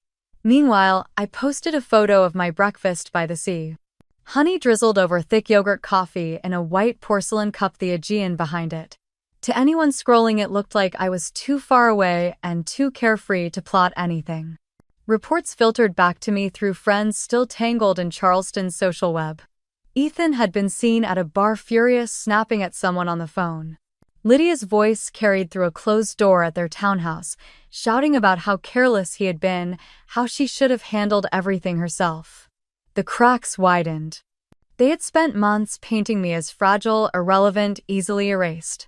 A: Meanwhile, I posted a photo of my breakfast by the sea. Honey drizzled over thick yogurt coffee in a white porcelain cup, the Aegean behind it. To anyone scrolling, it looked like I was too far away and too carefree to plot anything. Reports filtered back to me through friends still tangled in Charleston's social web. Ethan had been seen at a bar, furious, snapping at someone on the phone. Lydia's voice carried through a closed door at their townhouse, shouting about how careless he had been, how she should have handled everything herself. The cracks widened. They had spent months painting me as fragile, irrelevant, easily erased.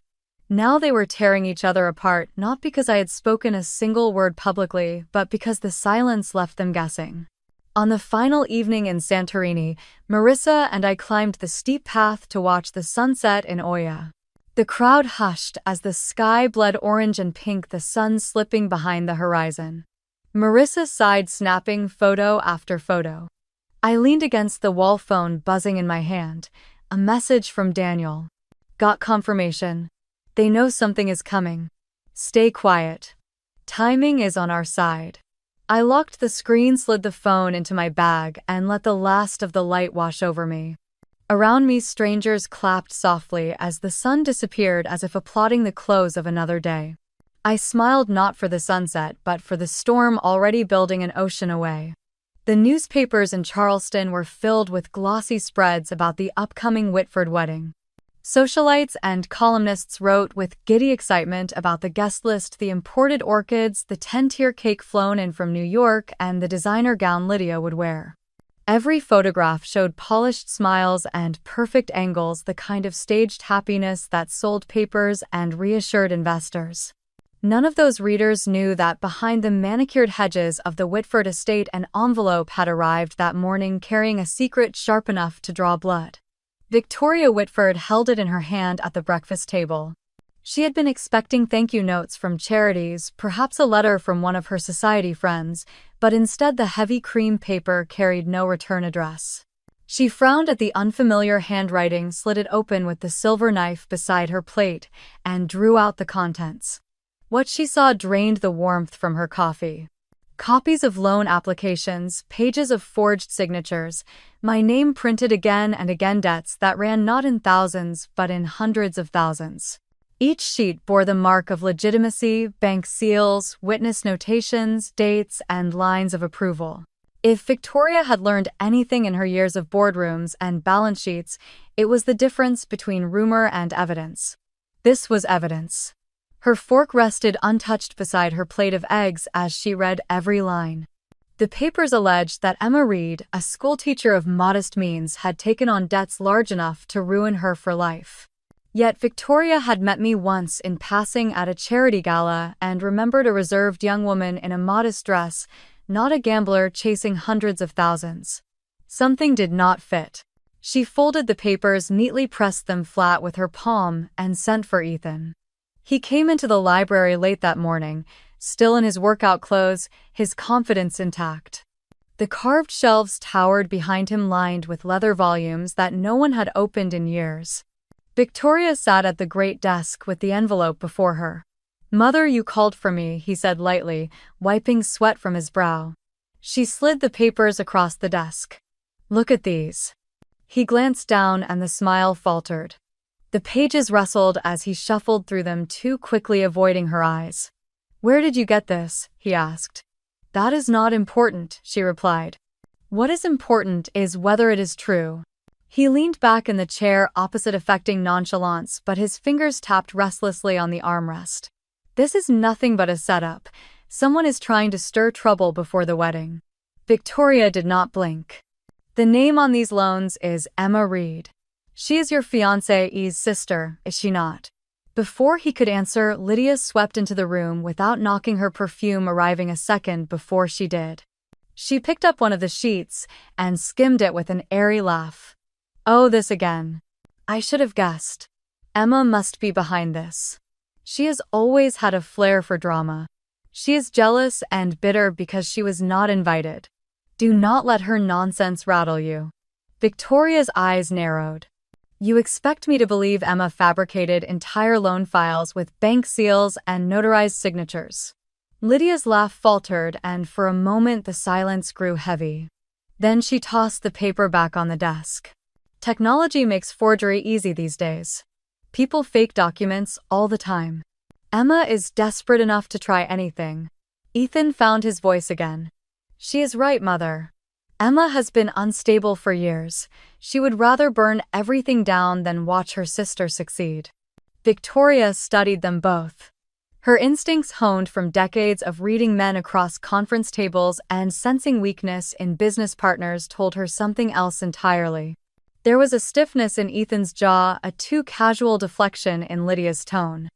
A: Now they were tearing each other apart, not because I had spoken a single word publicly, but because the silence left them guessing. On the final evening in Santorini, Marissa and I climbed the steep path to watch the sunset in Oia. The crowd hushed as the sky bled orange and pink, the sun slipping behind the horizon. Marissa sighed, snapping photo after photo. I leaned against the wall, phone buzzing in my hand. A message from Daniel. "Got confirmation. They know something is coming. Stay quiet. Timing is on our side." I locked the screen, slid the phone into my bag, and let the last of the light wash over me. Around me, strangers clapped softly as the sun disappeared, as if applauding the close of another day. I smiled, not for the sunset, but for the storm already building an ocean away. The newspapers in Charleston were filled with glossy spreads about the upcoming Whitford wedding. Socialites and columnists wrote with giddy excitement about the guest list, the imported orchids, the 10-tier cake flown in from New York, and the designer gown Lydia would wear. Every photograph showed polished smiles and perfect angles, the kind of staged happiness that sold papers and reassured investors. None of those readers knew that behind the manicured hedges of the Whitford estate, an envelope had arrived that morning carrying a secret sharp enough to draw blood. Victoria Whitford held it in her hand at the breakfast table. She had been expecting thank you notes from charities, perhaps a letter from one of her society friends, but instead the heavy cream paper carried no return address. She frowned at the unfamiliar handwriting, slid it open with the silver knife beside her plate, and drew out the contents. What she saw drained the warmth from her coffee. Copies of loan applications, pages of forged signatures, my name printed again and again, debts that ran not in thousands but in hundreds of thousands. Each sheet bore the mark of legitimacy, bank seals, witness notations, dates, and lines of approval. If Victoria had learned anything in her years of boardrooms and balance sheets, it was the difference between rumor and evidence. This was evidence. Her fork rested untouched beside her plate of eggs as she read every line. The papers alleged that Emma Reed, a schoolteacher of modest means, had taken on debts large enough to ruin her for life. Yet Victoria had met me once in passing at a charity gala and remembered a reserved young woman in a modest dress, not a gambler chasing hundreds of thousands. Something did not fit. She folded the papers, neatly pressed them flat with her palm, and sent for Ethan. He came into the library late that morning, still in his workout clothes, his confidence intact. The carved shelves towered behind him, lined with leather volumes that no one had opened in years. Victoria sat at the great desk with the envelope before her. "Mother, you called for me," he said lightly, wiping sweat from his brow. She slid the papers across the desk. "Look at these." He glanced down and the smile faltered. The pages rustled as he shuffled through them, too quickly avoiding her eyes. "Where did you get this?" he asked. "That is not important," she replied. "What is important is whether it is true." He leaned back in the chair opposite, affecting nonchalance, but his fingers tapped restlessly on the armrest. "This is nothing but a setup. Someone is trying to stir trouble before the wedding." Victoria did not blink. "The name on these loans is Emma Reed. She is your fiancé's sister, is she not?" Before he could answer, Lydia swept into the room without knocking, her perfume arriving a second before she did. She picked up one of the sheets and skimmed it with an airy laugh. "Oh, this again. I should have guessed. Emma must be behind this. She has always had a flair for drama. She is jealous and bitter because she was not invited. Do not let her nonsense rattle you." Victoria's eyes narrowed. "You expect me to believe Emma fabricated entire loan files with bank seals and notarized signatures?" Lydia's laugh faltered, and for a moment the silence grew heavy. Then she tossed the paper back on the desk. "Technology makes forgery easy these days. People fake documents all the time. Emma is desperate enough to try anything." Ethan found his voice again. "She is right, Mother. Emma has been unstable for years. She would rather burn everything down than watch her sister succeed." Victoria studied them both. Her instincts, honed from decades of reading men across conference tables and sensing weakness in business partners, told her something else entirely. There was a stiffness in Ethan's jaw, a too casual deflection in Lydia's tone.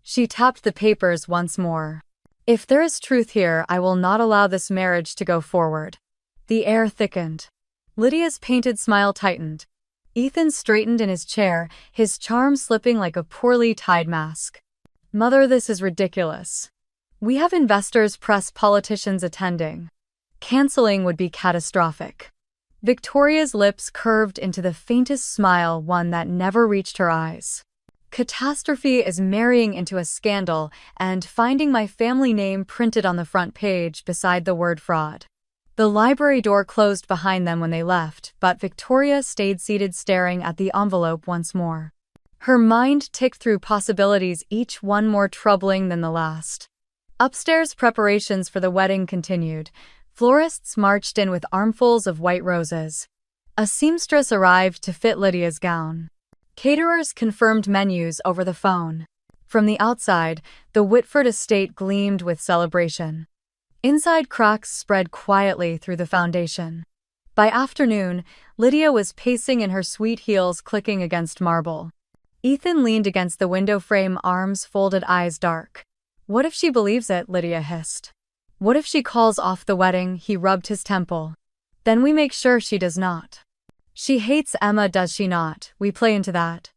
A: She tapped the papers once more. "If there is truth here, I will not allow this marriage to go forward." The air thickened. Lydia's painted smile tightened. Ethan straightened in his chair, his charm slipping like a poorly tied mask. "Mother, this is ridiculous. We have investors, press, politicians attending. Canceling would be catastrophic." Victoria's lips curved into the faintest smile, one that never reached her eyes. "Catastrophe is marrying into a scandal and finding my family name printed on the front page beside the word fraud." The library door closed behind them when they left, but Victoria stayed seated, staring at the envelope once more. Her mind ticked through possibilities, each one more troubling than the last. Upstairs, preparations for the wedding continued. Florists marched in with armfuls of white roses. A seamstress arrived to fit Lydia's gown. Caterers confirmed menus over the phone. From the outside, the Whitford estate gleamed with celebration. Inside, cracks spread quietly through the foundation. By afternoon, Lydia was pacing in her sweet heels, clicking against marble. Ethan leaned against the window frame, arms folded, eyes dark. "What if she believes it?" Lydia hissed. "What if she calls off the wedding?" He rubbed his temple. "Then we make sure she does not. She hates Emma, does she not? We play into that.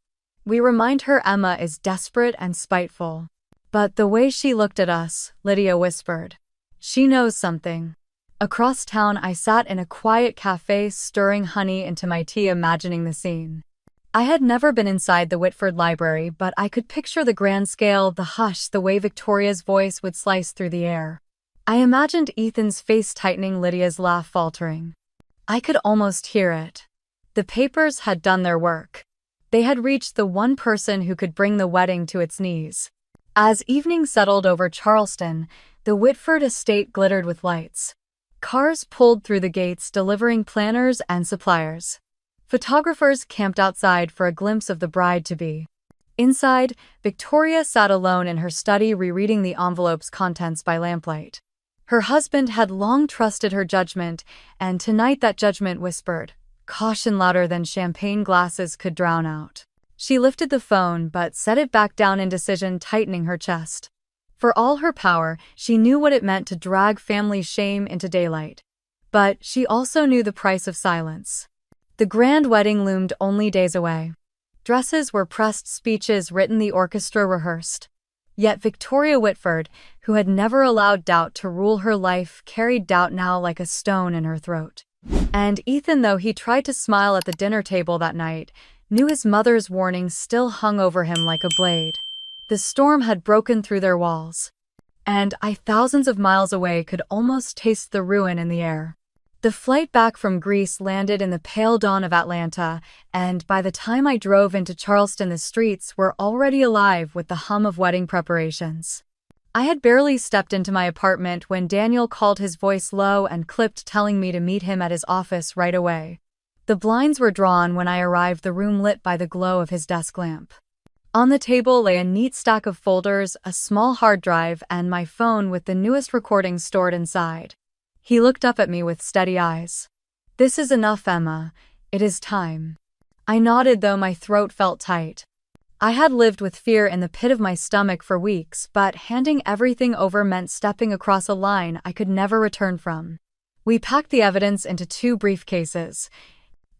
A: We remind her Emma is desperate and spiteful." "But the way she looked at us," Lydia whispered. "She knows something." Across town, I sat in a quiet cafe, stirring honey into my tea, imagining the scene. I had never been inside the Whitford Library, but I could picture the grand scale, the hush, the way Victoria's voice would slice through the air. I imagined Ethan's face tightening, Lydia's laugh faltering. I could almost hear it. The papers had done their work. They had reached the one person who could bring the wedding to its knees. As evening settled over Charleston, the Whitford estate glittered with lights. Cars pulled through the gates, delivering planners and suppliers. Photographers camped outside for a glimpse of the bride-to-be. Inside, Victoria sat alone in her study, rereading the envelope's contents by lamplight. Her husband had long trusted her judgment, and tonight that judgment whispered, caution, louder than champagne glasses could drown out. She lifted the phone but set it back down, indecision tightening her chest. For all her power, she knew what it meant to drag family shame into daylight. But she also knew the price of silence. The grand wedding loomed only days away. Dresses were pressed, speeches written, the orchestra rehearsed. Yet Victoria Whitford, who had never allowed doubt to rule her life, carried doubt now like a stone in her throat. And Ethan, though he tried to smile at the dinner table that night, knew his mother's warning still hung over him like a blade. The storm had broken through their walls. And I, thousands of miles away, could almost taste the ruin in the air. The flight back from Greece landed in the pale dawn of Atlanta, and by the time I drove into Charleston, the streets were already alive with the hum of wedding preparations. I had barely stepped into my apartment when Daniel called, his voice low and clipped, telling me to meet him at his office right away. The blinds were drawn when I arrived, the room lit by the glow of his desk lamp. On the table lay a neat stack of folders, a small hard drive, and my phone with the newest recordings stored inside. He looked up at me with steady eyes. "This is enough, Emma. It is time." I nodded, though my throat felt tight. I had lived with fear in the pit of my stomach for weeks, but handing everything over meant stepping across a line I could never return from. We packed the evidence into 2 briefcases.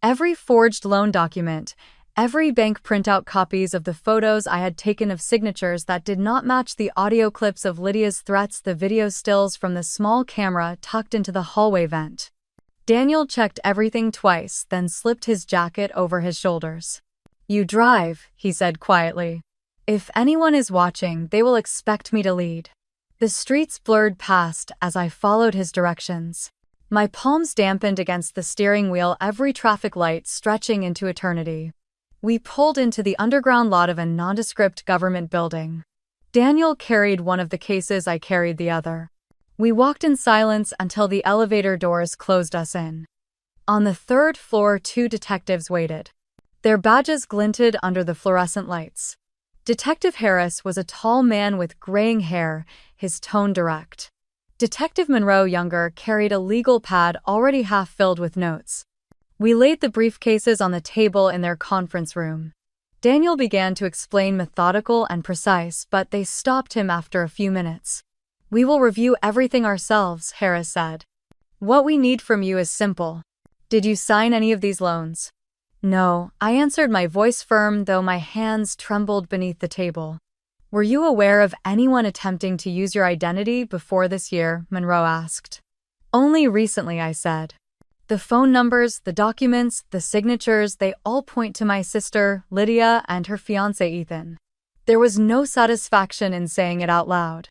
A: Every forged loan document, every bank printout, copies of the photos I had taken of signatures that did not match, the audio clips of Lydia's threats, the video stills from the small camera tucked into the hallway vent. Daniel checked everything twice, then slipped his jacket over his shoulders. "You drive," he said quietly. "If anyone is watching, they will expect me to lead." The streets blurred past as I followed his directions. My palms dampened against the steering wheel, every traffic light stretching into eternity. We pulled into the underground lot of a nondescript government building. Daniel carried one of the cases, I carried the other. We walked in silence until the elevator doors closed us in. On the 3rd floor, 2 detectives waited. Their badges glinted under the fluorescent lights. Detective Harris was a tall man with graying hair, his tone direct. Detective Monroe, younger, carried a legal pad already half filled with notes. We laid the briefcases on the table in their conference room. Daniel began to explain, methodical and precise, but they stopped him after a few minutes. "We will review everything ourselves," Harris said. "What we need from you is simple. Did you sign any of these loans?" "No," I answered, my voice firm, though my hands trembled beneath the table. "Were you aware of anyone attempting to use your identity before this year?" Monroe asked. "Only recently," I said. "The phone numbers, the documents, the signatures, they all point to my sister, Lydia, and her fiancé, Ethan." There was no satisfaction in saying it out loud.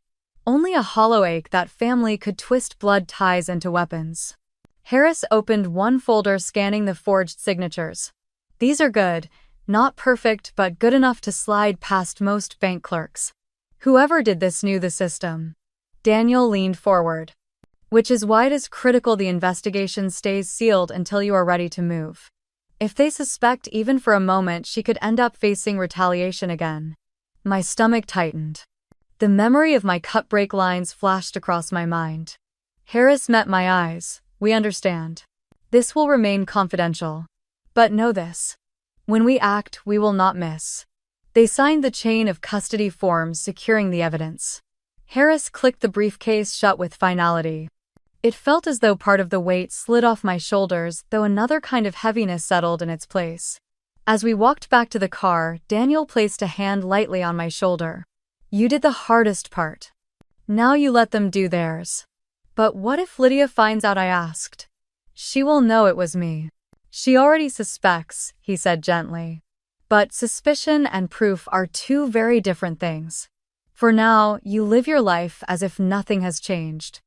A: Only a hollow ache that family could twist blood ties into weapons. Harris opened one folder, scanning the forged signatures. "These are good. Not perfect, but good enough to slide past most bank clerks. Whoever did this knew the system." Daniel leaned forward. "Which is why it is critical the investigation stays sealed until you are ready to move. If they suspect even for a moment, she could end up facing retaliation again." My stomach tightened. The memory of my cut break lines flashed across my mind. Harris met my eyes. "We understand. This will remain confidential. But know this. When we act, we will not miss." They signed the chain of custody forms securing the evidence. Harris clicked the briefcase shut with finality. It felt as though part of the weight slid off my shoulders, though another kind of heaviness settled in its place. As we walked back to the car, Daniel placed a hand lightly on my shoulder. "You did the hardest part. Now you let them do theirs." "But what if Lydia finds out?" I asked. "She will know it was me." "She already suspects," he said gently. "But suspicion and proof are 2 very different things. For now, you live your life as if nothing has changed."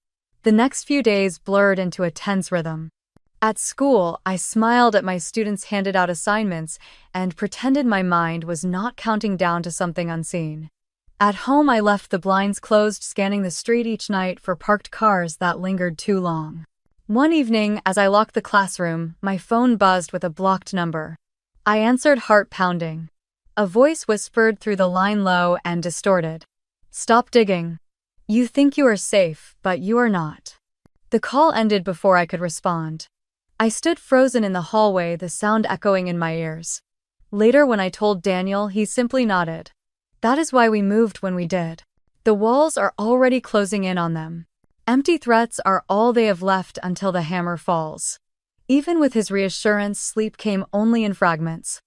A: The next few days blurred into a tense rhythm. At school, I smiled at my students' handed out assignments and pretended my mind was not counting down to something unseen. At home, I left the blinds closed, scanning the street each night for parked cars that lingered too long. One evening, as I locked the classroom, my phone buzzed with a blocked number. I answered, heart pounding. A voice whispered through the line, low and distorted. "Stop digging. You think you are safe, but you are not." The call ended before I could respond. I stood frozen in the hallway, the sound echoing in my ears. Later, when I told Daniel, he simply nodded. That is why we moved when we did. The walls are already closing in on them. Empty threats are all they have left until the hammer falls. Even with his reassurance, sleep came only in fragments.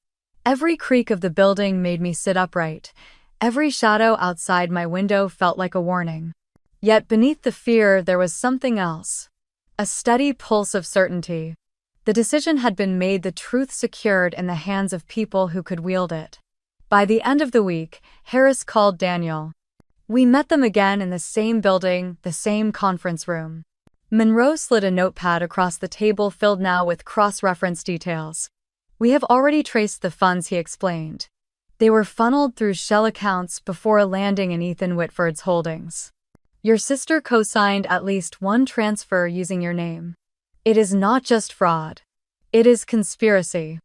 A: Every creak of the building made me sit upright. Every shadow outside my window felt like a warning. Yet beneath the fear, there was something else. A steady pulse of certainty. The decision had been made, the truth secured in the hands of people who could wield it. By the end of the week, Harris called Daniel. We met them again in the same building, the same conference room. Monroe slid a notepad across the table filled now with cross-reference details. We have already traced the funds, he explained. They were funneled through shell accounts before landing in Ethan Whitford's holdings. Your sister co-signed at least one transfer using your name. It is not just fraud. It is conspiracy.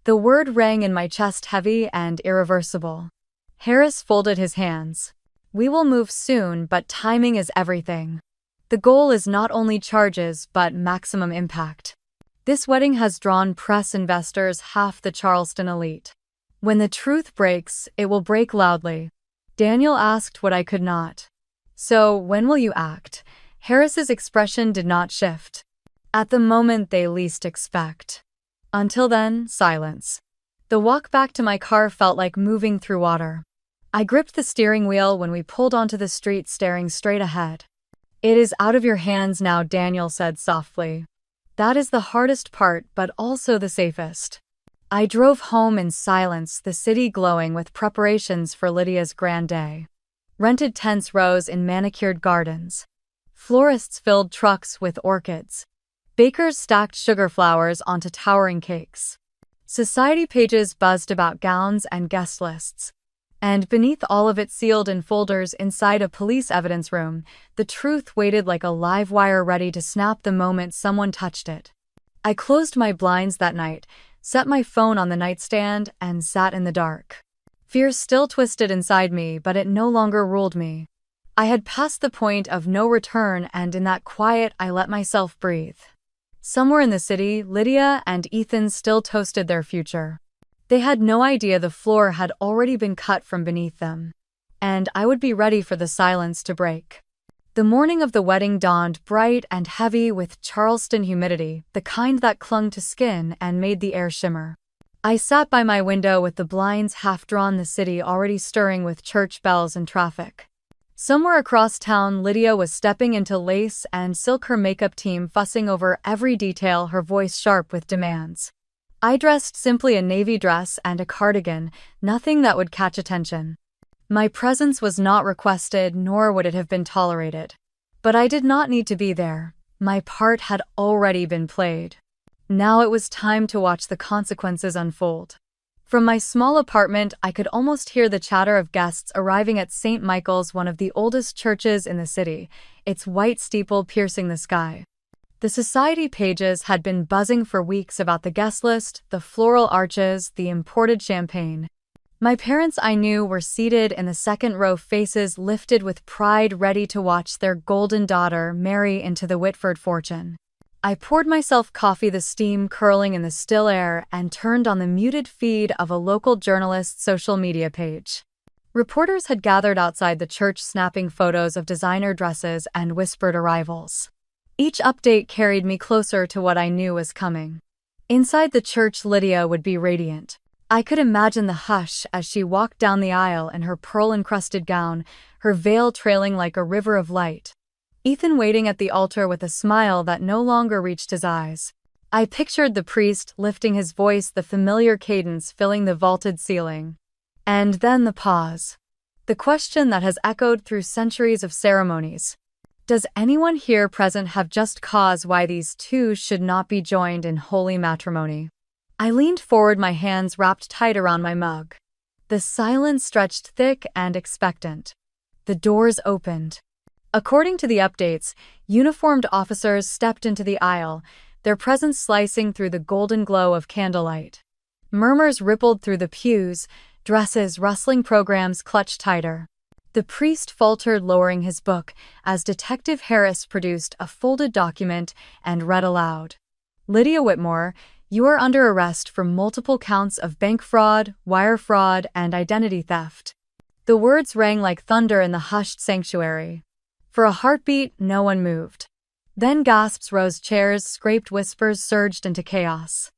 A: The word rang in my chest, heavy and irreversible. Harris folded his hands. We will move soon, but timing is everything. The goal is not only charges, but maximum impact. This wedding has drawn press, investors, half the Charleston elite. When the truth breaks, it will break loudly. Daniel asked what I could not. So, when will you act? Harris's expression did not shift. At the moment they least expect. Until then, silence. The walk back to my car felt like moving through water. I gripped the steering wheel when we pulled onto the street, staring straight ahead. It is out of your hands now, Daniel said softly. That is the hardest part, but also the safest. I drove home in silence, the city glowing with preparations for Lydia's grand day. Rented tents rose in manicured gardens. Florists filled trucks with orchids. Bakers stacked sugar flowers onto towering cakes. Society pages buzzed about gowns and guest lists. And beneath all of it, sealed in folders inside a police evidence room, the truth waited like a live wire ready to snap the moment someone touched it. I closed my blinds that night, set my phone on the nightstand, and sat in the dark. Fear still twisted inside me, but it no longer ruled me. I had passed the point of no return, and in that quiet, I let myself breathe. Somewhere in the city, Lydia and Ethan still toasted their future. They had no idea the floor had already been cut from beneath them. And I would be ready for the silence to break. The morning of the wedding dawned bright and heavy with Charleston humidity, the kind that clung to skin and made the air shimmer. I sat by my window with the blinds half drawn, the city already stirring with church bells and traffic. Somewhere across town, Lydia was stepping into lace and silk, her makeup team fussing over every detail, her voice sharp with demands. I dressed simply, a navy dress and a cardigan, nothing that would catch attention. My presence was not requested, nor would it have been tolerated. But I did not need to be there. My part had already been played. Now it was time to watch the consequences unfold. From my small apartment, I could almost hear the chatter of guests arriving at St. Michael's, one of the oldest churches in the city, its white steeple piercing the sky. The society pages had been buzzing for weeks about the guest list, the floral arches, the imported champagne. My parents, I knew, were seated in the second row, faces lifted with pride, ready to watch their golden daughter marry into the Whitford fortune. I poured myself coffee, the steam curling in the still air, and turned on the muted feed of a local journalist's social media page. Reporters had gathered outside the church, snapping photos of designer dresses and whispered arrivals. Each update carried me closer to what I knew was coming. Inside the church, Lydia would be radiant. I could imagine the hush as she walked down the aisle in her pearl-encrusted gown, her veil trailing like a river of light. Ethan waiting at the altar with a smile that no longer reached his eyes. I pictured the priest lifting his voice, the familiar cadence filling the vaulted ceiling. And then the pause. The question that has echoed through centuries of ceremonies. Does anyone here present have just cause why these two should not be joined in holy matrimony? I leaned forward, my hands wrapped tight around my mug. The silence stretched thick and expectant. The doors opened. According to the updates, uniformed officers stepped into the aisle, their presence slicing through the golden glow of candlelight. Murmurs rippled through the pews, dresses rustling, programs clutched tighter. The priest faltered, lowering his book, as Detective Harris produced a folded document and read aloud. Lydia Whitmore, You are under arrest for multiple counts of bank fraud, wire fraud, and identity theft. The words rang like thunder in the hushed sanctuary. For a heartbeat, no one moved. Then gasps rose, chairs scraped, whispers surged into chaos.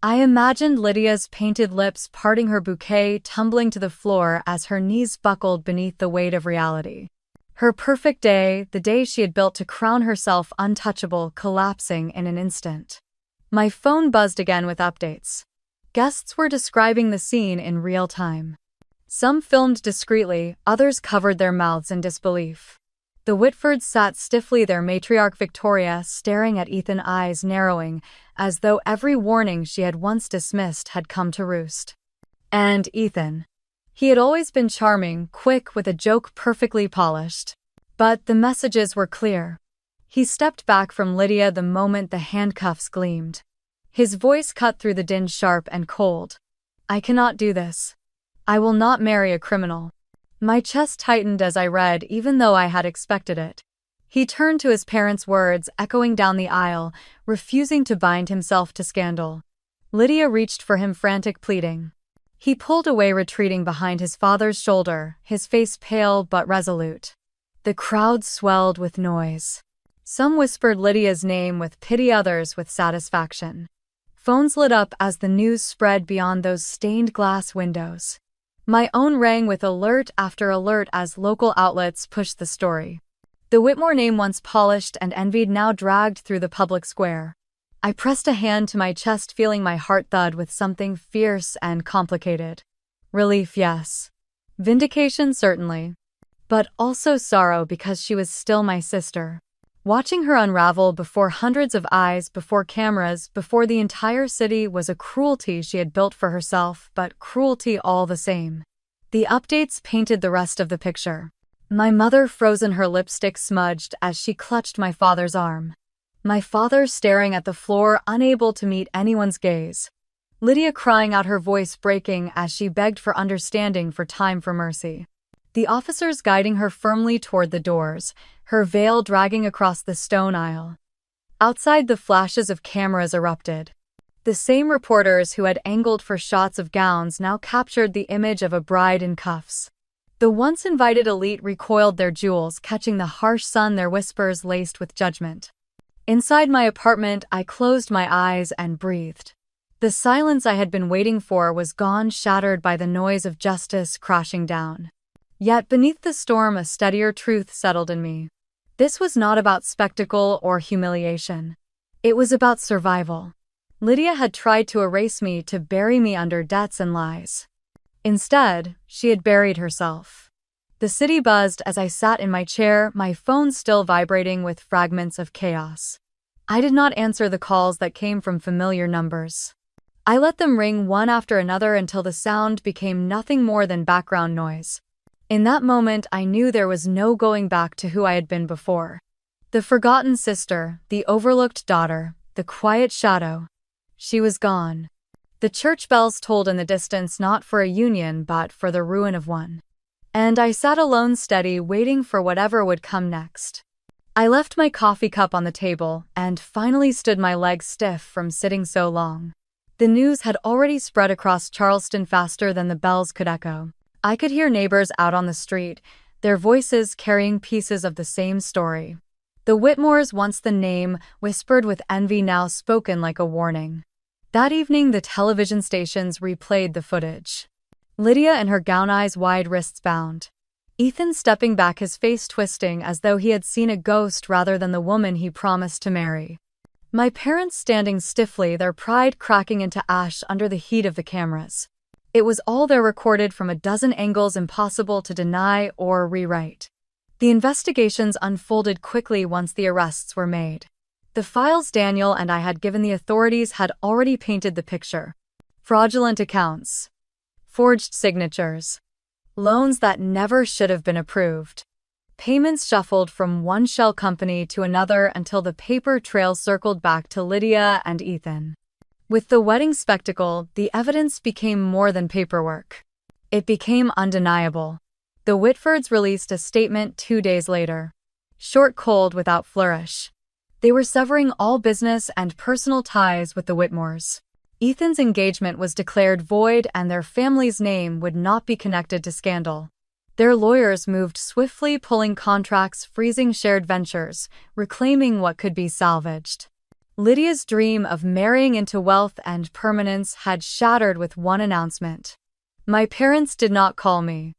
A: I imagined Lydia's painted lips parting, her bouquet tumbling to the floor as her knees buckled beneath the weight of reality. Her perfect day, the day she had built to crown herself untouchable, collapsing in an instant. My phone buzzed again with updates. Guests were describing the scene in real time. Some filmed discreetly, others covered their mouths in disbelief. The Whitfords sat stiffly, their matriarch Victoria staring at Ethan, eyes narrowing, as though every warning she had once dismissed had come to roost. And Ethan. He had always been charming, quick, with a joke perfectly polished. But the messages were clear. He stepped back from Lydia the moment the handcuffs gleamed. His voice cut through the din, sharp and cold. I cannot do this. I will not marry a criminal. My chest tightened as I read, even though I had expected it. He turned to his parents' words echoing down the aisle, refusing to bind himself to scandal. Lydia reached for him, frantic, pleading. He pulled away, retreating behind his father's shoulder, his face pale but resolute. The crowd swelled with noise. Some whispered Lydia's name with pity, others with satisfaction. Phones lit up as the news spread beyond those stained glass windows. My own rang with alert after alert as local outlets pushed the story. The Whitmore name, once polished and envied, now dragged through the public square. I pressed a hand to my chest, feeling my heart thud with something fierce and complicated. Relief, yes. Vindication, certainly. But also sorrow, because she was still my sister. Watching her unravel before hundreds of eyes, before cameras, before the entire city, was a cruelty she had built for herself, but cruelty all the same. The updates painted the rest of the picture. My mother frozen, her lipstick smudged as she clutched my father's arm. My father staring at the floor, unable to meet anyone's gaze. Lydia crying out, her voice breaking as she begged for understanding, for time, for mercy. The officers guiding her firmly toward the doors, her veil dragging across the stone aisle. Outside, the flashes of cameras erupted. The same reporters who had angled for shots of gowns now captured the image of a bride in cuffs. The once invited elite recoiled, their jewels catching the harsh sun, their whispers laced with judgment. Inside my apartment, I closed my eyes and breathed. The silence I had been waiting for was gone, shattered by the noise of justice crashing down. Yet beneath the storm, a steadier truth settled in me. This was not about spectacle or humiliation. It was about survival. Lydia had tried to erase me, to bury me under debts and lies. Instead, she had buried herself. The city buzzed as I sat in my chair, my phone still vibrating with fragments of chaos. I did not answer the calls that came from familiar numbers. I let them ring one after another until the sound became nothing more than background noise. In that moment, I knew there was no going back to who I had been before. The forgotten sister, the overlooked daughter, the quiet shadow. She was gone. The church bells tolled in the distance, not for a union but for the ruin of one. And I sat alone, steady, waiting for whatever would come next. I left my coffee cup on the table and finally stood, my legs stiff from sitting so long. The news had already spread across Charleston faster than the bells could echo. I could hear neighbors out on the street, their voices carrying pieces of the same story. The Whitmores, once the name, whispered with envy, now spoken like a warning. That evening, the television stations replayed the footage. Lydia in her gown, eyes wide, wrists bound. Ethan stepping back, his face twisting as though he had seen a ghost rather than the woman he promised to marry. My parents standing stiffly, their pride cracking into ash under the heat of the cameras. It was all there, recorded from a dozen angles, impossible to deny or rewrite. The investigations unfolded quickly once the arrests were made. The files Daniel and I had given the authorities had already painted the picture. Fraudulent accounts. Forged signatures. Loans that never should have been approved. Payments shuffled from one shell company to another until the paper trail circled back to Lydia and Ethan. With the wedding spectacle, the evidence became more than paperwork. It became undeniable. The Whitfords released a statement 2 days later. Short, cold, without flourish. They were severing all business and personal ties with the Whitmores. Ethan's engagement was declared void and their family's name would not be connected to scandal. Their lawyers moved swiftly, pulling contracts, freezing shared ventures, reclaiming what could be salvaged. Lydia's dream of marrying into wealth and permanence had shattered with one announcement. My parents did not call me.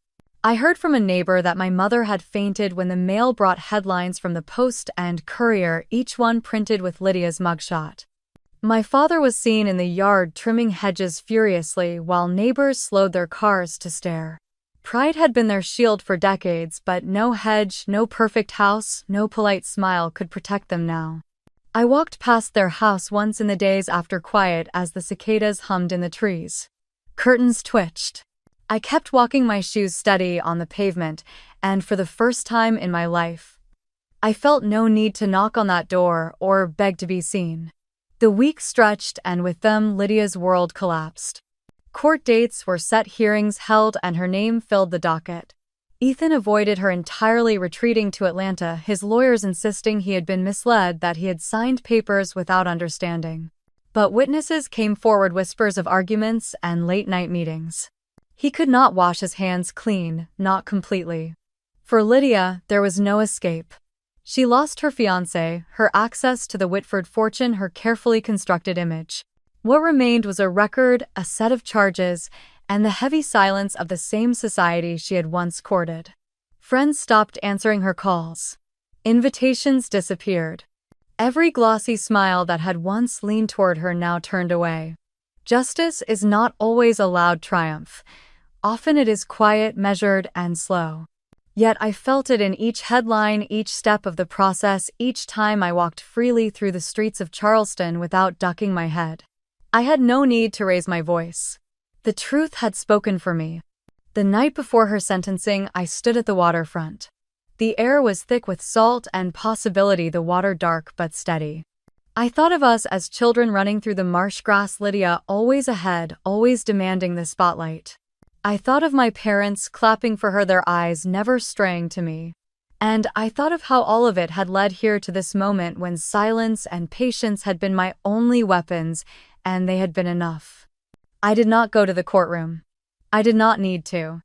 A: I heard from a neighbor that my mother had fainted when the mail brought headlines from the Post and Courier, each one printed with Lydia's mugshot. My father was seen in the yard trimming hedges furiously while neighbors slowed their cars to stare. Pride had been their shield for decades, but no hedge, no perfect house, no polite smile could protect them now. I walked past their house once in the days after quiet as the cicadas hummed in the trees. Curtains twitched. I kept walking, my shoes steady on the pavement, and for the first time in my life, I felt no need to knock on that door or beg to be seen. The weeks stretched, and with them Lydia's world collapsed. Court dates were set, hearings held, and her name filled the docket. Ethan avoided her entirely, retreating to Atlanta, his lawyers insisting he had been misled, that he had signed papers without understanding. But witnesses came forward, whispers of arguments and late-night meetings. He could not wash his hands clean, not completely. For Lydia, there was no escape. She lost her fiancé, her access to the Whitford fortune, her carefully constructed image. What remained was a record, a set of charges, and the heavy silence of the same society she had once courted. Friends stopped answering her calls. Invitations disappeared. Every glossy smile that had once leaned toward her now turned away. Justice is not always a loud triumph. Often it is quiet, measured, and slow. Yet I felt it in each headline, each step of the process, each time I walked freely through the streets of Charleston without ducking my head. I had no need to raise my voice. The truth had spoken for me. The night before her sentencing, I stood at the waterfront. The air was thick with salt and possibility, the water dark but steady. I thought of us as children running through the marsh grass, Lydia always ahead, always demanding the spotlight. I thought of my parents clapping for her, their eyes never straying to me. And I thought of how all of it had led here to this moment when silence and patience had been my only weapons, and they had been enough. I did not go to the courtroom. I did not need to.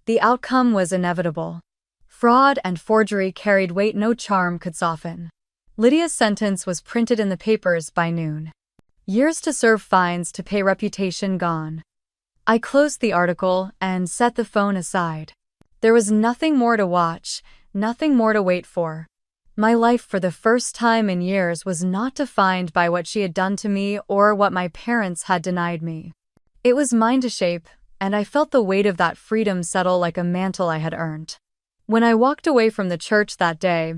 A: The outcome was inevitable. Fraud and forgery carried weight no charm could soften. Lydia's sentence was printed in the papers by noon. Years to serve, fines to pay, reputation gone. I closed the article and set the phone aside. There was nothing more to watch, nothing more to wait for. My life, for the first time in years, was not defined by what she had done to me or what my parents had denied me. It was mine to shape, and I felt the weight of that freedom settle like a mantle I had earned. When I walked away from the church that day,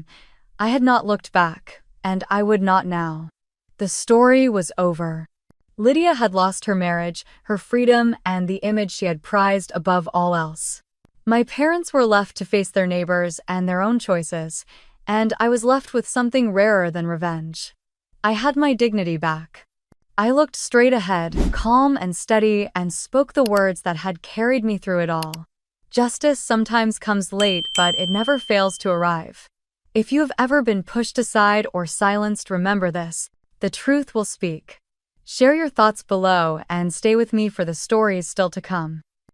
A: I had not looked back, and I would not now. The story was over. Lydia had lost her marriage, her freedom, and the image she had prized above all else. My parents were left to face their neighbors and their own choices, and I was left with something rarer than revenge. I had my dignity back. I looked straight ahead, calm and steady, and spoke the words that had carried me through it all. Justice sometimes comes late, but it never fails to arrive. If you have ever been pushed aside or silenced, remember this: the truth will speak. Share your thoughts below and stay with me for the stories still to come.